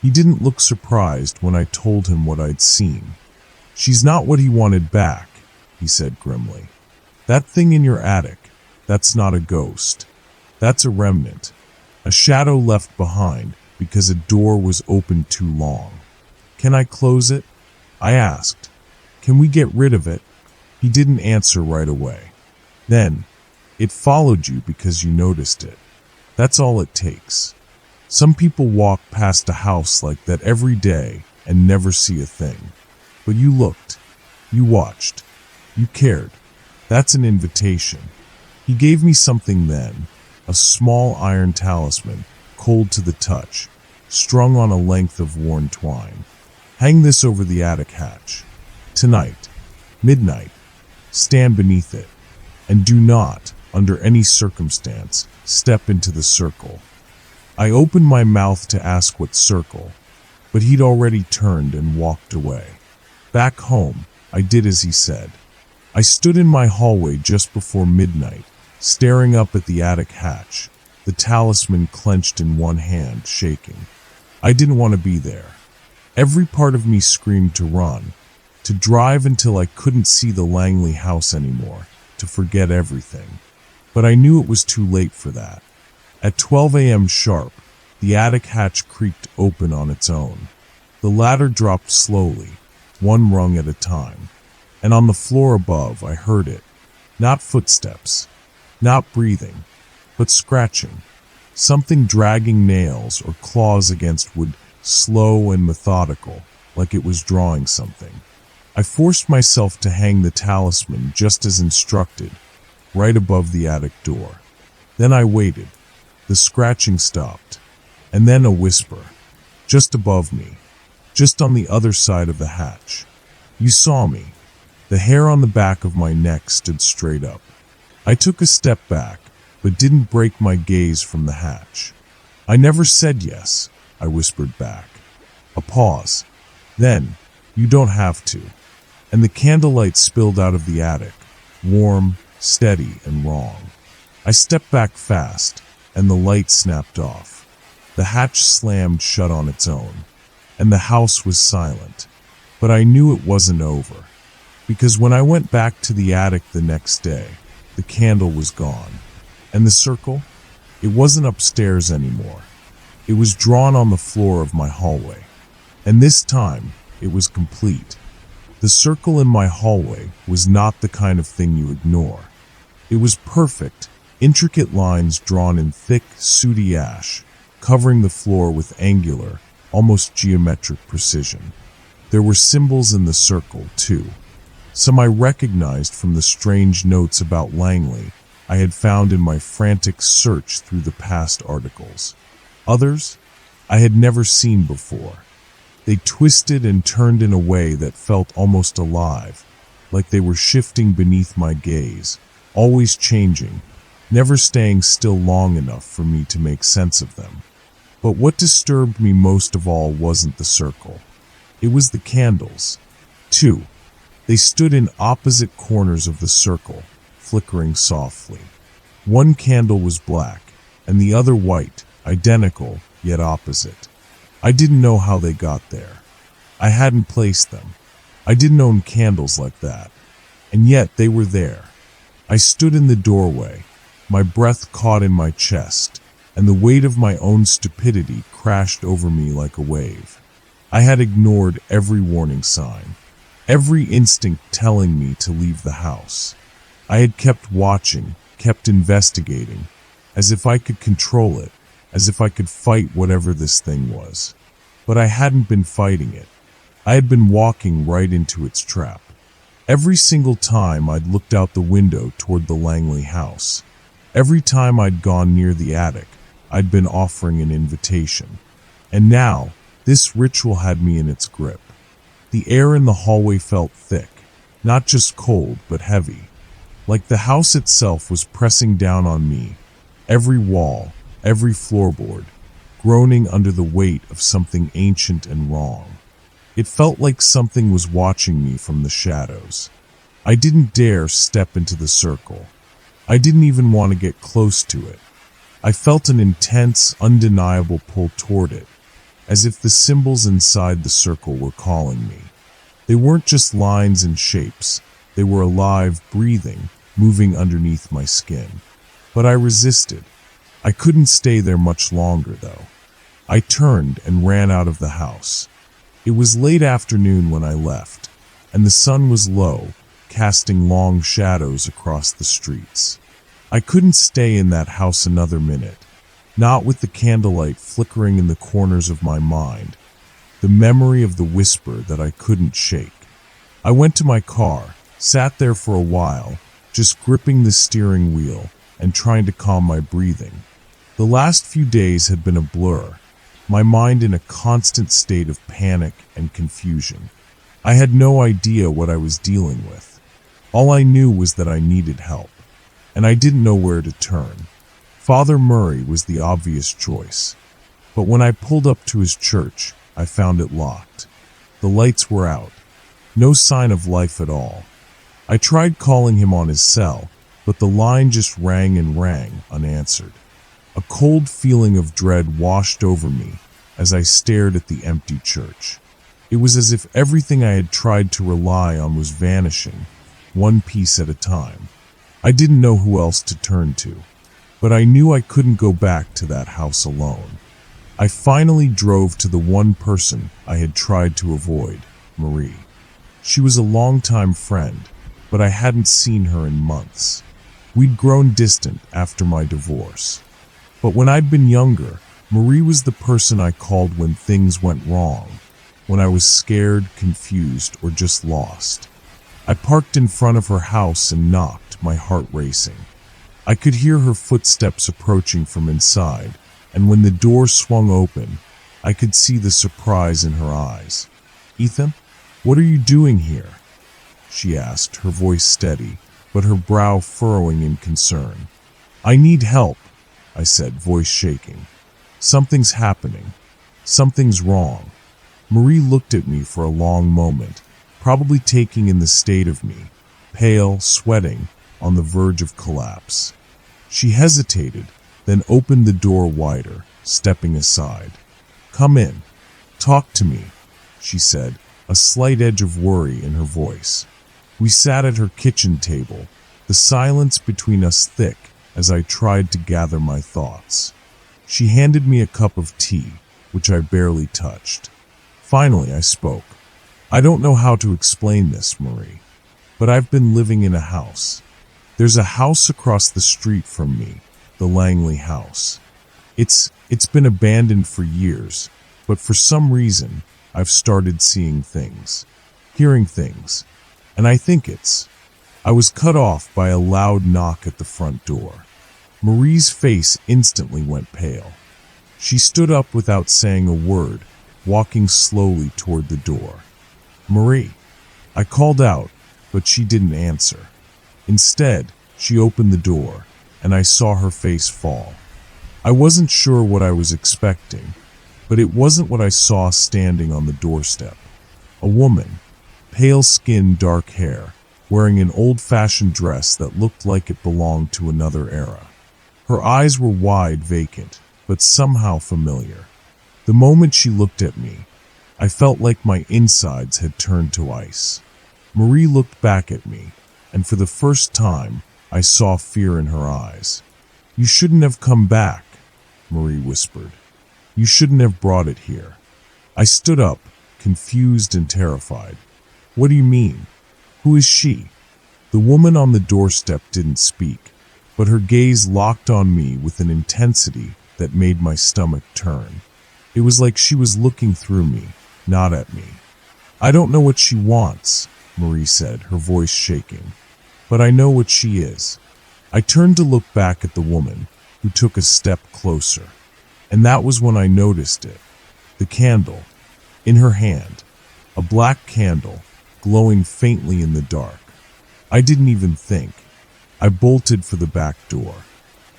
Speaker 1: He didn't look surprised when I told him what I'd seen. "She's not what he wanted back," he said grimly. "That thing in your attic, that's not a ghost. That's a remnant. A shadow left behind because a door was opened too long. Can I close it?" I asked. "Can we get rid of it?" He didn't answer right away. Then, "It followed you because you noticed it. That's all it takes. Some people walk past a house like that every day and never see a thing. But you looked. You watched. You cared. That's an invitation." He gave me something then, a small iron talisman, cold to the touch, strung on a length of worn twine. "Hang this over the attic hatch. Tonight, midnight, stand beneath it, and do not, under any circumstance, step into the circle." I opened my mouth to ask what circle, but he'd already turned and walked away. Back home, I did as he said. I stood in my hallway just before midnight, staring up at the attic hatch, the talisman clenched in one hand, shaking. I didn't want to be there. Every part of me screamed to run, to drive until I couldn't see the Langley house anymore, to forget everything. But I knew it was too late for that. At 12 a.m. sharp, the attic hatch creaked open on its own. The ladder dropped slowly, one rung at a time, and on the floor above I heard it. Not footsteps, not breathing, but scratching. Something dragging nails or claws against wood, slow and methodical, like it was drawing something. I forced myself to hang the talisman just as instructed, right above the attic door. Then I waited. The scratching stopped, and then a whisper, just above me, just on the other side of the hatch. "You saw me." The hair on the back of my neck stood straight up. I took a step back, but didn't break my gaze from the hatch. "I never said yes," I whispered back. A pause. Then, "You don't have to." And the candlelight spilled out of the attic, warm, steady, and wrong. I stepped back fast, and the light snapped off. The hatch slammed shut on its own, and the house was silent. But I knew it wasn't over, because when I went back to the attic the next day, the candle was gone. And the circle? It wasn't upstairs anymore. It was drawn on the floor of my hallway. And this time, it was complete. The circle in my hallway was not the kind of thing you ignore. It was perfect, intricate lines drawn in thick, sooty ash, covering the floor with angular, almost geometric precision. There were symbols in the circle, too. Some I recognized from the strange notes about Langley I had found in my frantic search through the past articles. Others I had never seen before. They twisted and turned in a way that felt almost alive, like they were shifting beneath my gaze, always changing, never staying still long enough for me to make sense of them. But what disturbed me most of all wasn't the circle. It was the candles. Two. They stood in opposite corners of the circle, flickering softly. One candle was black, and the other white, identical, yet opposite. I didn't know how they got there. I hadn't placed them. I didn't own candles like that. And yet they were there. I stood in the doorway, my breath caught in my chest, and the weight of my own stupidity crashed over me like a wave. I had ignored every warning sign, every instinct telling me to leave the house. I had kept watching, kept investigating, as if I could control it, as if I could fight whatever this thing was. But I hadn't been fighting it. I had been walking right into its trap. Every single time I'd looked out the window toward the Langley house, every time I'd gone near the attic, I'd been offering an invitation. And now, this ritual had me in its grip. The air in the hallway felt thick, not just cold, but heavy. Like the house itself was pressing down on me, every wall, every floorboard, groaning under the weight of something ancient and wrong. It felt like something was watching me from the shadows. I didn't dare step into the circle. I didn't even want to get close to it. I felt an intense, undeniable pull toward it, as if the symbols inside the circle were calling me. They weren't just lines and shapes. They were alive, breathing, moving underneath my skin. But I resisted. I couldn't stay there much longer, though. I turned and ran out of the house. It was late afternoon when I left, and the sun was low, casting long shadows across the streets. I couldn't stay in that house another minute, not with the candlelight flickering in the corners of my mind, the memory of the whisper that I couldn't shake. I went to my car, sat there for a while, just gripping the steering wheel and trying to calm my breathing. The last few days had been a blur, my mind in a constant state of panic and confusion. I had no idea what I was dealing with. All I knew was that I needed help, and I didn't know where to turn. Father Murray was the obvious choice, but when I pulled up to his church, I found it locked. The lights were out, no sign of life at all. I tried calling him on his cell, but the line just rang and rang, unanswered. A cold feeling of dread washed over me as I stared at the empty church. It was as if everything I had tried to rely on was vanishing, one piece at a time. I didn't know who else to turn to, but I knew I couldn't go back to that house alone. I finally drove to the one person I had tried to avoid, Marie. She was a longtime friend, but I hadn't seen her in months. We'd grown distant after my divorce. But when I'd been younger, Marie was the person I called when things went wrong, when I was scared, confused, or just lost. I parked in front of her house and knocked, my heart racing. I could hear her footsteps approaching from inside, and when the door swung open, I could see the surprise in her eyes. "Ethan, what are you doing here?" she asked, her voice steady, but her brow furrowing in concern. I need help, I said, voice shaking. Something's happening. Something's wrong. Marie looked at me for a long moment, probably taking in the state of me, pale, sweating, on the verge of collapse. She hesitated, then opened the door wider, stepping aside. Come in. Talk to me, she said, a slight edge of worry in her voice. We sat at her kitchen table, the silence between us thick as I tried to gather my thoughts. She handed me a cup of tea, which I barely touched. Finally, I spoke. I don't know how to explain this, Marie, but I've been living in a house. There's a house across the street from me, the Langley house. It's been abandoned for years, but for some reason, I've started seeing things, hearing things, and I think I was cut off by a loud knock at the front door. Marie's face instantly went pale. She stood up without saying a word, walking slowly toward the door. Marie, I called out, but she didn't answer. Instead, she opened the door, and I saw her face fall. I wasn't sure what I was expecting, but it wasn't what I saw standing on the doorstep. A woman, pale skin, dark hair, wearing an old-fashioned dress that looked like it belonged to another era. Her eyes were wide, vacant, but somehow familiar. The moment she looked at me, I felt like my insides had turned to ice. Marie looked back at me, and for the first time, I saw fear in her eyes. You shouldn't have come back, Marie whispered. You shouldn't have brought it here. I stood up, confused and terrified. What do you mean? Who is she? The woman on the doorstep didn't speak, but her gaze locked on me with an intensity that made my stomach turn. It was like she was looking through me, not at me. I don't know what she wants, Marie said, her voice shaking, but I know what she is. I turned to look back at the woman, who took a step closer, and that was when I noticed it. The candle, in her hand, a black candle, glowing faintly in the dark. I didn't even think. I bolted for the back door.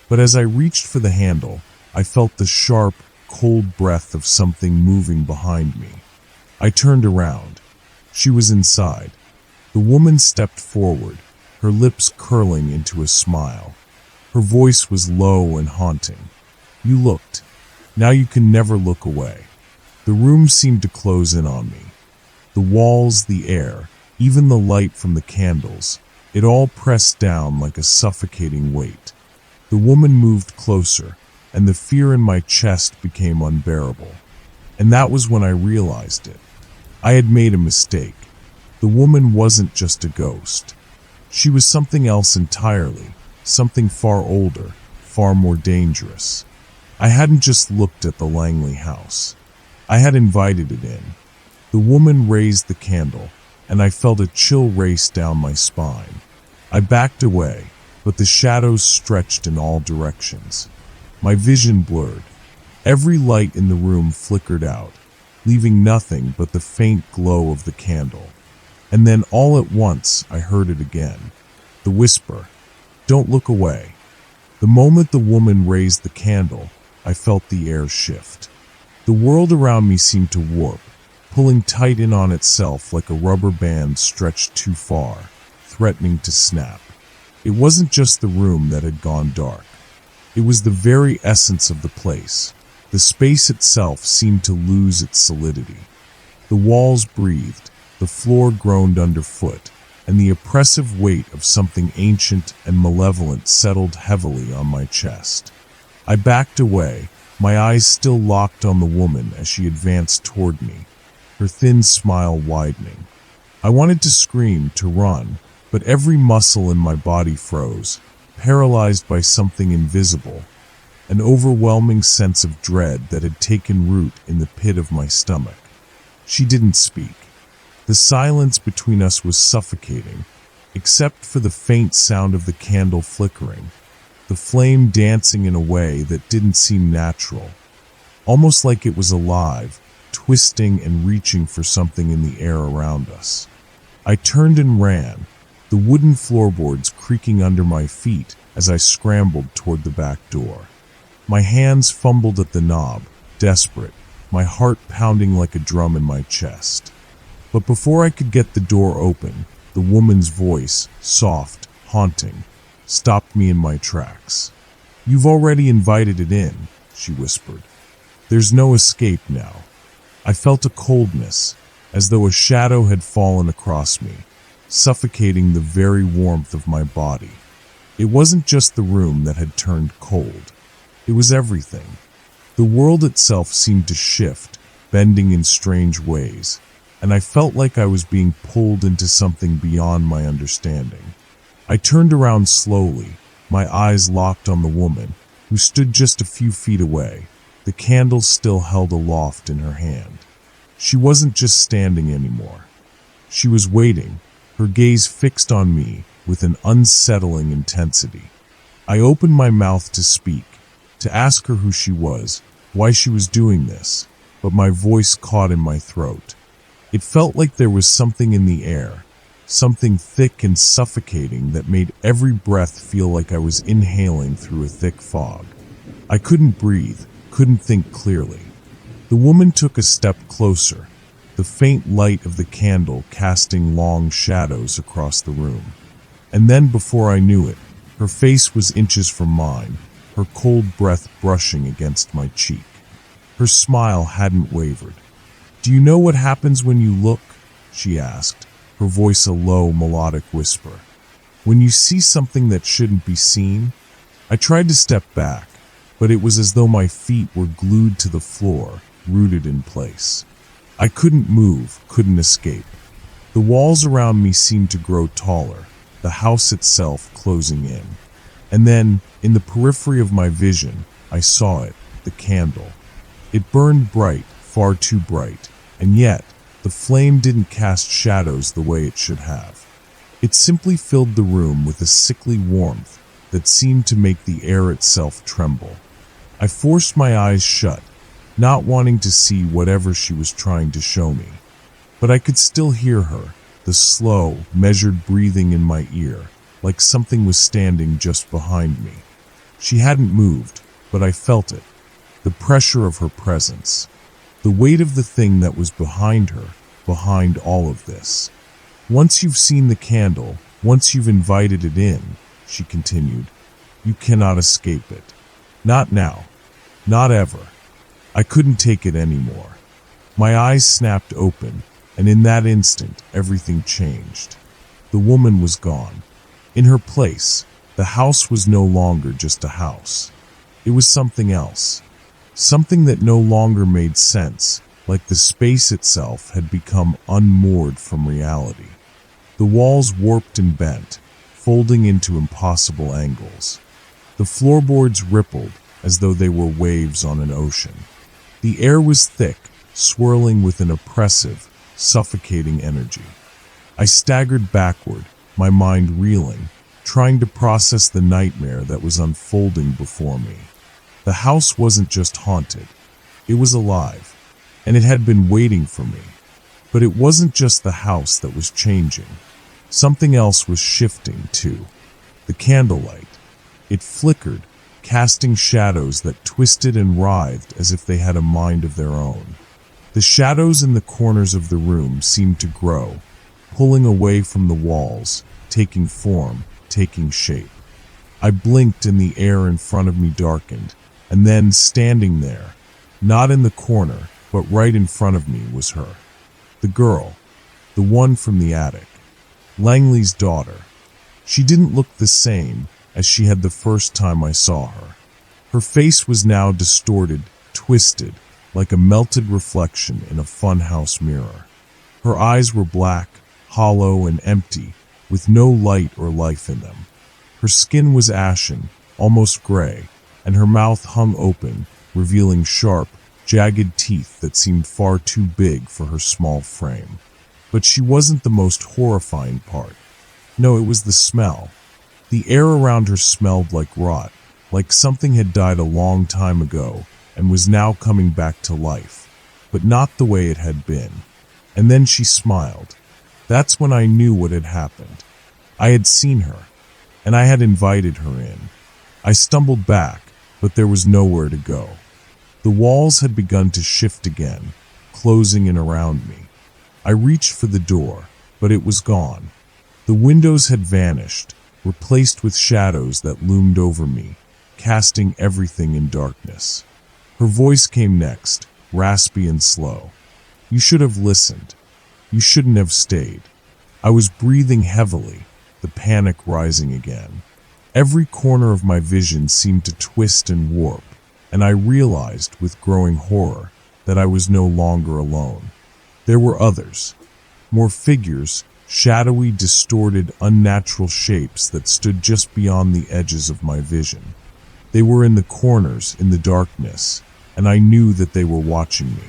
Speaker 1: But as I reached for the handle, I felt the sharp, cold breath of something moving behind me. I turned around. She was inside. The woman stepped forward, her lips curling into a smile. Her voice was low and haunting. You looked. Now you can never look away. The room seemed to close in on me. The walls, the air, even the light from the candles, it all pressed down like a suffocating weight. The woman moved closer, and the fear in my chest became unbearable. And that was when I realized it. I had made a mistake. The woman wasn't just a ghost. She was something else entirely, something far older, far more dangerous. I hadn't just looked at the Langley house. I had invited it in. The woman raised the candle, and I felt a chill race down my spine. I backed away, but the shadows stretched in all directions. My vision blurred. Every light in the room flickered out, leaving nothing but the faint glow of the candle. And then all at once I heard it again. The whisper, "Don't look away." The moment the woman raised the candle, I felt the air shift. The world around me seemed to warp, pulling tight in on itself like a rubber band stretched too far, threatening to snap. It wasn't just the room that had gone dark. It was the very essence of the place. The space itself seemed to lose its solidity. The walls breathed, the floor groaned underfoot, and the oppressive weight of something ancient and malevolent settled heavily on my chest. I backed away, my eyes still locked on the woman as she advanced toward me, her thin smile widening. I wanted to scream, to run, but every muscle in my body froze, paralyzed by something invisible, an overwhelming sense of dread that had taken root in the pit of my stomach. She didn't speak. The silence between us was suffocating, except for the faint sound of the candle flickering, the flame dancing in a way that didn't seem natural, almost like it was alive, twisting and reaching for something in the air around us. I turned and ran, the wooden floorboards creaking under my feet as I scrambled toward the back door. My hands fumbled at the knob, desperate, my heart pounding like a drum in my chest. But before I could get the door open, the woman's voice, soft, haunting, stopped me in my tracks. "You've already invited it in," she whispered. "There's no escape now." I felt a coldness, as though a shadow had fallen across me, suffocating the very warmth of my body. It wasn't just the room that had turned cold. It was everything. The world itself seemed to shift, bending in strange ways, and I felt like I was being pulled into something beyond my understanding. I turned around slowly, my eyes locked on the woman, who stood just a few feet away, the candle still held aloft in her hand. She wasn't just standing anymore. She was waiting, her gaze fixed on me with an unsettling intensity. I opened my mouth to speak, to ask her who she was, why she was doing this, but my voice caught in my throat. It felt like there was something in the air, something thick and suffocating that made every breath feel like I was inhaling through a thick fog. I couldn't breathe, couldn't think clearly. The woman took a step closer, the faint light of the candle casting long shadows across the room. And then, before I knew it, her face was inches from mine, her cold breath brushing against my cheek. Her smile hadn't wavered. "Do you know what happens when you look?" she asked, her voice a low, melodic whisper. "When you see something that shouldn't be seen?" I tried to step back, but it was as though my feet were glued to the floor, rooted in place. I couldn't move, couldn't escape. The walls around me seemed to grow taller, the house itself closing in. And then, in the periphery of my vision, I saw it, the candle. It burned bright, far too bright, and yet, the flame didn't cast shadows the way it should have. It simply filled the room with a sickly warmth that seemed to make the air itself tremble. I forced my eyes shut, not wanting to see whatever she was trying to show me. But I could still hear her, the slow, measured breathing in my ear, like something was standing just behind me. She hadn't moved, but I felt it, the pressure of her presence, the weight of the thing that was behind her, behind all of this. "Once you've seen the candle, once you've invited it in," she continued, "you cannot escape it. Not now. Not ever." I couldn't take it anymore. My eyes snapped open, and in that instant, everything changed. The woman was gone. In her place, the house was no longer just a house. It was something else. Something that no longer made sense, like the space itself had become unmoored from reality. The walls warped and bent, folding into impossible angles. The floorboards rippled as though they were waves on an ocean. The air was thick, swirling with an oppressive, suffocating energy. I staggered backward, my mind reeling, trying to process the nightmare that was unfolding before me. The house wasn't just haunted, it was alive, and it had been waiting for me. But it wasn't just the house that was changing. Something else was shifting, too. The candlelight. It flickered, casting shadows that twisted and writhed as if they had a mind of their own. The shadows in the corners of the room seemed to grow, pulling away from the walls, taking form, taking shape. I blinked and the air in front of me darkened, and then, standing there, not in the corner, but right in front of me, was her. The girl, the one from the attic, Langley's daughter. She didn't look the same as she had the first time I saw her. Her face was now distorted, twisted, like a melted reflection in a funhouse mirror. Her eyes were black, hollow, and empty, with no light or life in them. Her skin was ashen, almost gray, and her mouth hung open, revealing sharp, jagged teeth that seemed far too big for her small frame. But she wasn't the most horrifying part. No, it was the smell. The air around her smelled like rot, like something had died a long time ago and was now coming back to life, but not the way it had been. And then she smiled. That's when I knew what had happened. I had seen her, and I had invited her in. I stumbled back, but there was nowhere to go. The walls had begun to shift again, closing in around me. I reached for the door, but it was gone. The windows had vanished, replaced with shadows that loomed over me, casting everything in darkness. Her voice came next, raspy and slow. You should have listened. You shouldn't have stayed. I was breathing heavily, the panic rising again. Every corner of my vision seemed to twist and warp, and I realized with growing horror that I was no longer alone. There were others, more figures, shadowy, distorted, unnatural shapes that stood just beyond the edges of my vision. They were in the corners, in the darkness, and I knew that they were watching me.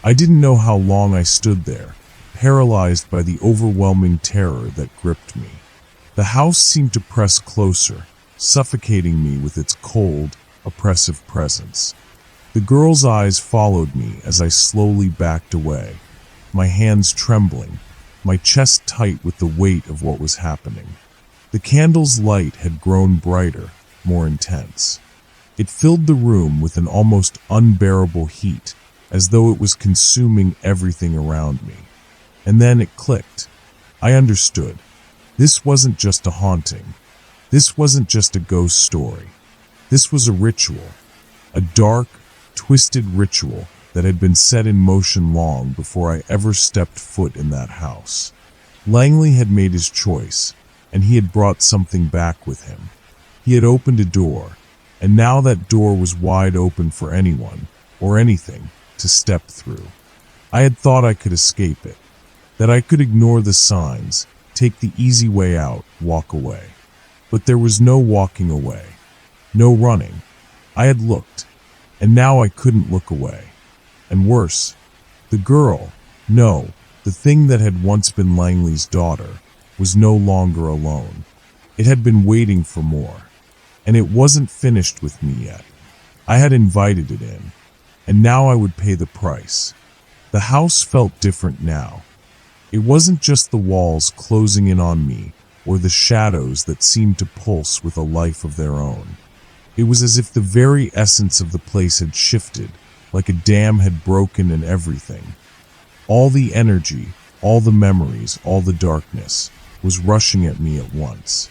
Speaker 1: I didn't know how long I stood there, paralyzed by the overwhelming terror that gripped me. The house seemed to press closer, suffocating me with its cold, oppressive presence. The girl's eyes followed me as I slowly backed away, my hands trembling, my chest tight with the weight of what was happening. The candle's light had grown brighter, more intense. It filled the room with an almost unbearable heat, as though it was consuming everything around me. And then it clicked. I understood. This wasn't just a haunting. This wasn't just a ghost story. This was a ritual, a dark, twisted ritual that had been set in motion long before I ever stepped foot in that house. Langley had made his choice, and he had brought something back with him. He had opened a door, and now that door was wide open for anyone, or anything, to step through. I had thought I could escape it, that I could ignore the signs, take the easy way out, walk away. But there was no walking away, no running. I had looked, and now I couldn't look away. And worse, the girl, no, the thing that had once been Langley's daughter, was no longer alone. It had been waiting for more, and it wasn't finished with me yet. I had invited it in, and now I would pay the price. The house felt different now. It wasn't just the walls closing in on me, or the shadows that seemed to pulse with a life of their own. It was as if the very essence of the place had shifted, like a dam had broken and everything. All the energy, all the memories, all the darkness was rushing at me at once.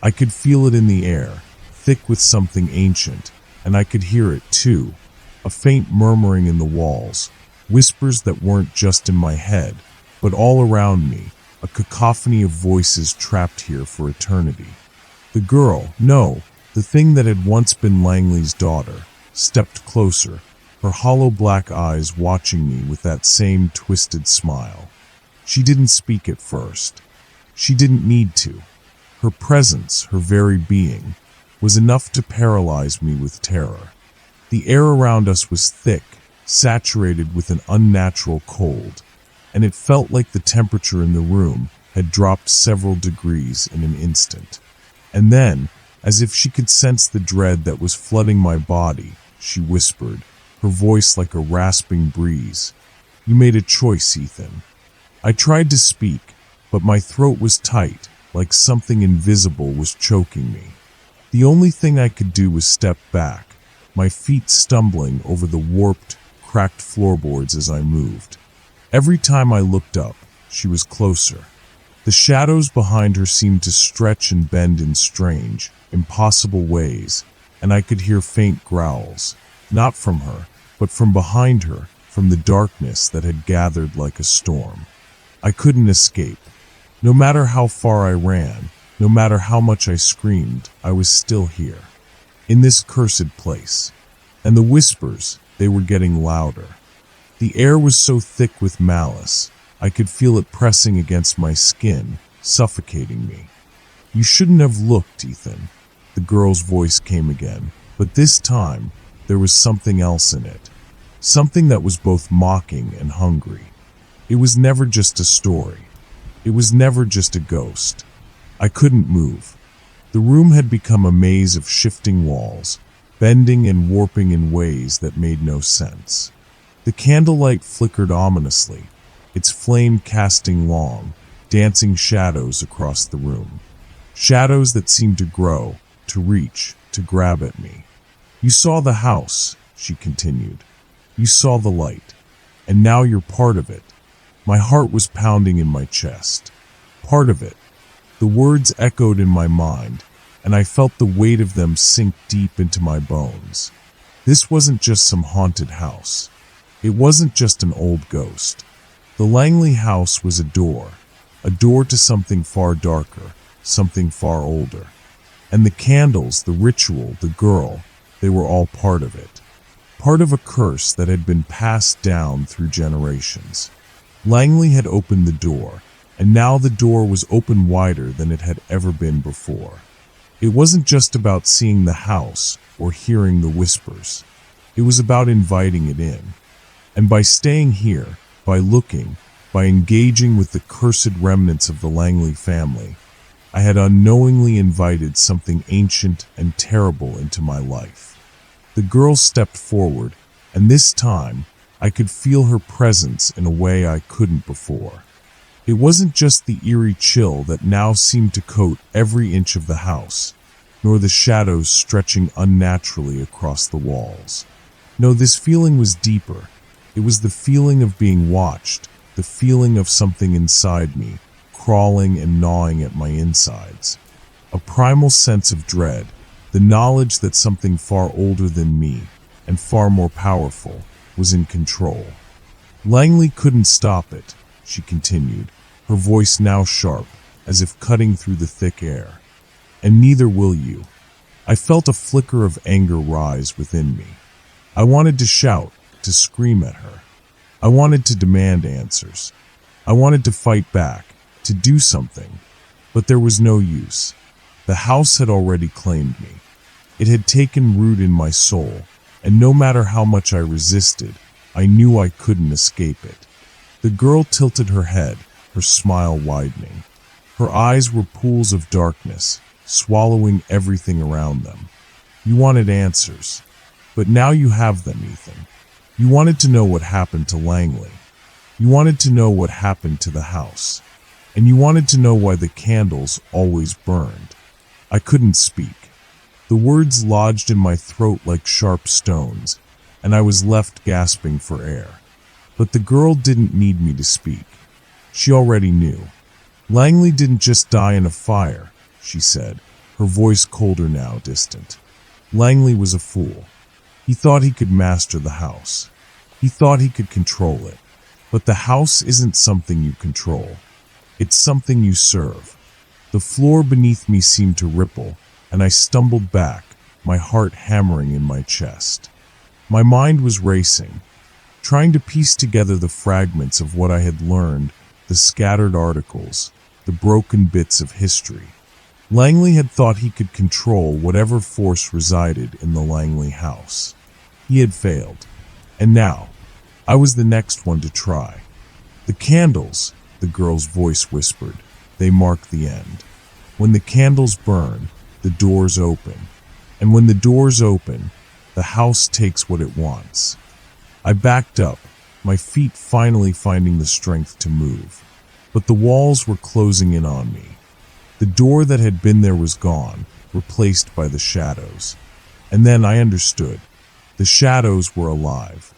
Speaker 1: I could feel it in the air, thick with something ancient, and I could hear it too, a faint murmuring in the walls, whispers that weren't just in my head, but all around me, a cacophony of voices trapped here for eternity. The girl, no, the thing that had once been Langley's daughter, stepped closer, her hollow black eyes watching me with that same twisted smile. She didn't speak at first. She didn't need to. Her presence, her very being, was enough to paralyze me with terror. The air around us was thick, saturated with an unnatural cold, and it felt like the temperature in the room had dropped several degrees in an instant. And then, as if she could sense the dread that was flooding my body, she whispered, her voice like a rasping breeze, "You made a choice, Ethan." I tried to speak, but my throat was tight, like something invisible was choking me. The only thing I could do was step back, my feet stumbling over the warped, cracked floorboards as I moved. Every time I looked up, she was closer. The shadows behind her seemed to stretch and bend in strange, impossible ways, and I could hear faint growls, not from her, but from behind her, from the darkness that had gathered like a storm. I couldn't escape. No matter how far I ran, no matter how much I screamed, I was still here, in this cursed place. And the whispers, they were getting louder. The air was so thick with malice, I could feel it pressing against my skin, suffocating me. "You shouldn't have looked, Ethan." The girl's voice came again, but this time, there was something else in it. Something that was both mocking and hungry. It was never just a story. It was never just a ghost. I couldn't move. The room had become a maze of shifting walls, bending and warping in ways that made no sense. The candlelight flickered ominously, its flame casting long, dancing shadows across the room. Shadows that seemed to grow, to reach, to grab at me. "You saw the house," she continued. "You saw the light. And now you're part of it." My heart was pounding in my chest. Part of it. The words echoed in my mind, and I felt the weight of them sink deep into my bones. This wasn't just some haunted house. It wasn't just an old ghost. The Langley house was a door to something far darker, something far older. And the candles, the ritual, the girl, they were all part of it. Part of a curse that had been passed down through generations. Langley had opened the door, and now the door was open wider than it had ever been before. It wasn't just about seeing the house or hearing the whispers. It was about inviting it in. And by staying here, by looking, by engaging with the cursed remnants of the Langley family, I had unknowingly invited something ancient and terrible into my life. The girl stepped forward, and this time, I could feel her presence in a way I couldn't before. It wasn't just the eerie chill that now seemed to coat every inch of the house, nor the shadows stretching unnaturally across the walls. No, this feeling was deeper. It was the feeling of being watched, the feeling of something inside me, crawling and gnawing at my insides. A primal sense of dread, the knowledge that something far older than me, and far more powerful, was in control. "Langley couldn't stop it," she continued, her voice now sharp, as if cutting through the thick air. "And neither will you." I felt a flicker of anger rise within me. I wanted to shout, to scream at her. I wanted to demand answers. I wanted to fight back, to do something. But there was no use. The house had already claimed me. It had taken root in my soul, and no matter how much I resisted, I knew I couldn't escape it. The girl tilted her head, her smile widening. Her eyes were pools of darkness, swallowing everything around them. "You wanted answers. But now you have them, Ethan. You wanted to know what happened to Langley. You wanted to know what happened to the house. And you wanted to know why the candles always burned." I couldn't speak. The words lodged in my throat like sharp stones, and I was left gasping for air. But the girl didn't need me to speak. She already knew. "Langley didn't just die in a fire," she said, her voice colder now, distant. "Langley was a fool. He thought he could master the house. He thought he could control it. But the house isn't something you control. It's something you serve." The floor beneath me seemed to ripple, and I stumbled back, my heart hammering in my chest. My mind was racing, trying to piece together the fragments of what I had learned, the scattered articles, the broken bits of history. Langley had thought he could control whatever force resided in the Langley house. He had failed, and now, I was the next one to try. "The candles," the girl's voice whispered, "they mark the end. When the candles burn, the doors open. And when the doors open, the house takes what it wants." I backed up, my feet finally finding the strength to move. But the walls were closing in on me. The door that had been there was gone, replaced by the shadows. And then I understood. The shadows were alive.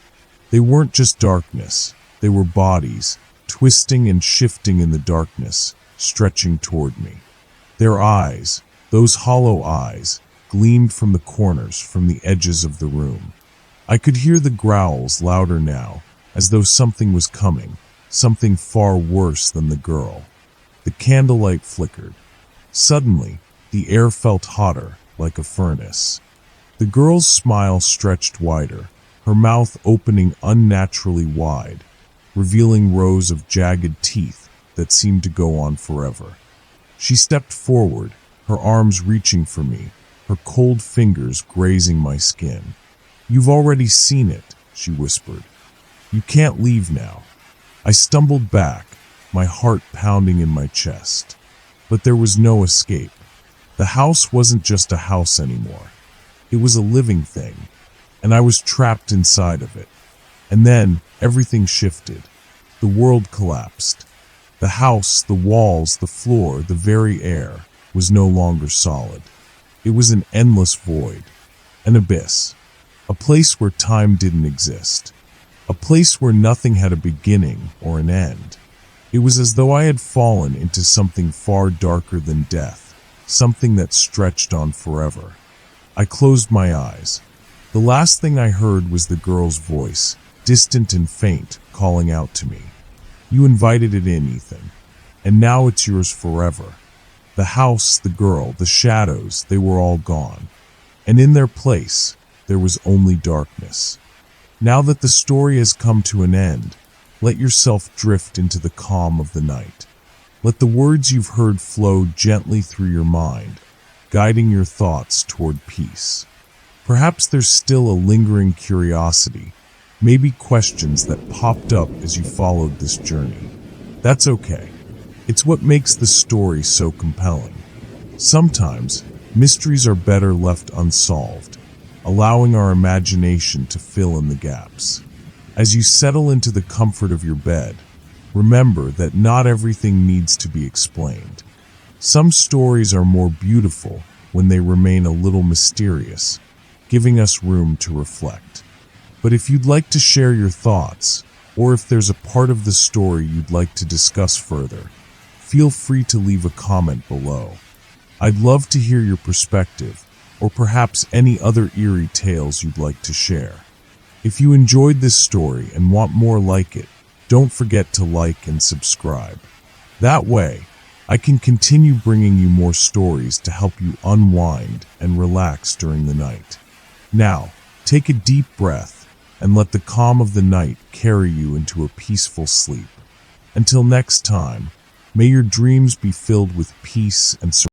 Speaker 1: They weren't just darkness. They were bodies, twisting and shifting in the darkness, stretching toward me. Their eyes, those hollow eyes, gleamed from the corners, from the edges of the room. I could hear the growls louder now, as though something was coming, something far worse than the girl. The candlelight flickered. Suddenly, the air felt hotter, like a furnace. The girl's smile stretched wider, her mouth opening unnaturally wide, revealing rows of jagged teeth that seemed to go on forever. She stepped forward, her arms reaching for me, her cold fingers grazing my skin. "You've already seen it," she whispered. "You can't leave now." I stumbled back, my heart pounding in my chest. But there was no escape. The house wasn't just a house anymore. It was a living thing, and I was trapped inside of it. And then everything shifted. The world collapsed. The house, the walls, the floor, the very air was no longer solid. It was an endless void, an abyss, a place where time didn't exist, a place where nothing had a beginning or an end. It was as though I had fallen into something far darker than death, something that stretched on forever. I closed my eyes. The last thing I heard was the girl's voice, distant and faint, calling out to me. You invited it in, Ethan, and now it's yours forever. The house, the girl, the shadows, they were all gone. And in their place, there was only darkness. Now that the story has come to an end, let yourself drift into the calm of the night. Let the words you've heard flow gently through your mind, guiding your thoughts toward peace. Perhaps there's still a lingering curiosity, maybe questions that popped up as you followed this journey. That's okay. It's what makes the story so compelling. Sometimes, mysteries are better left unsolved, allowing our imagination to fill in the gaps. As you settle into the comfort of your bed, remember that not everything needs to be explained. Some stories are more beautiful when they remain a little mysterious, giving us room to reflect. But if you'd like to share your thoughts, or if there's a part of the story you'd like to discuss further, feel free to leave a comment below. I'd love to hear your perspective, or perhaps any other eerie tales you'd like to share. If you enjoyed this story and want more like it, don't forget to like and subscribe. That way, I can continue bringing you more stories to help you unwind and relax during the night. Now, take a deep breath and let the calm of the night carry you into a peaceful sleep. Until next time, may your dreams be filled with peace and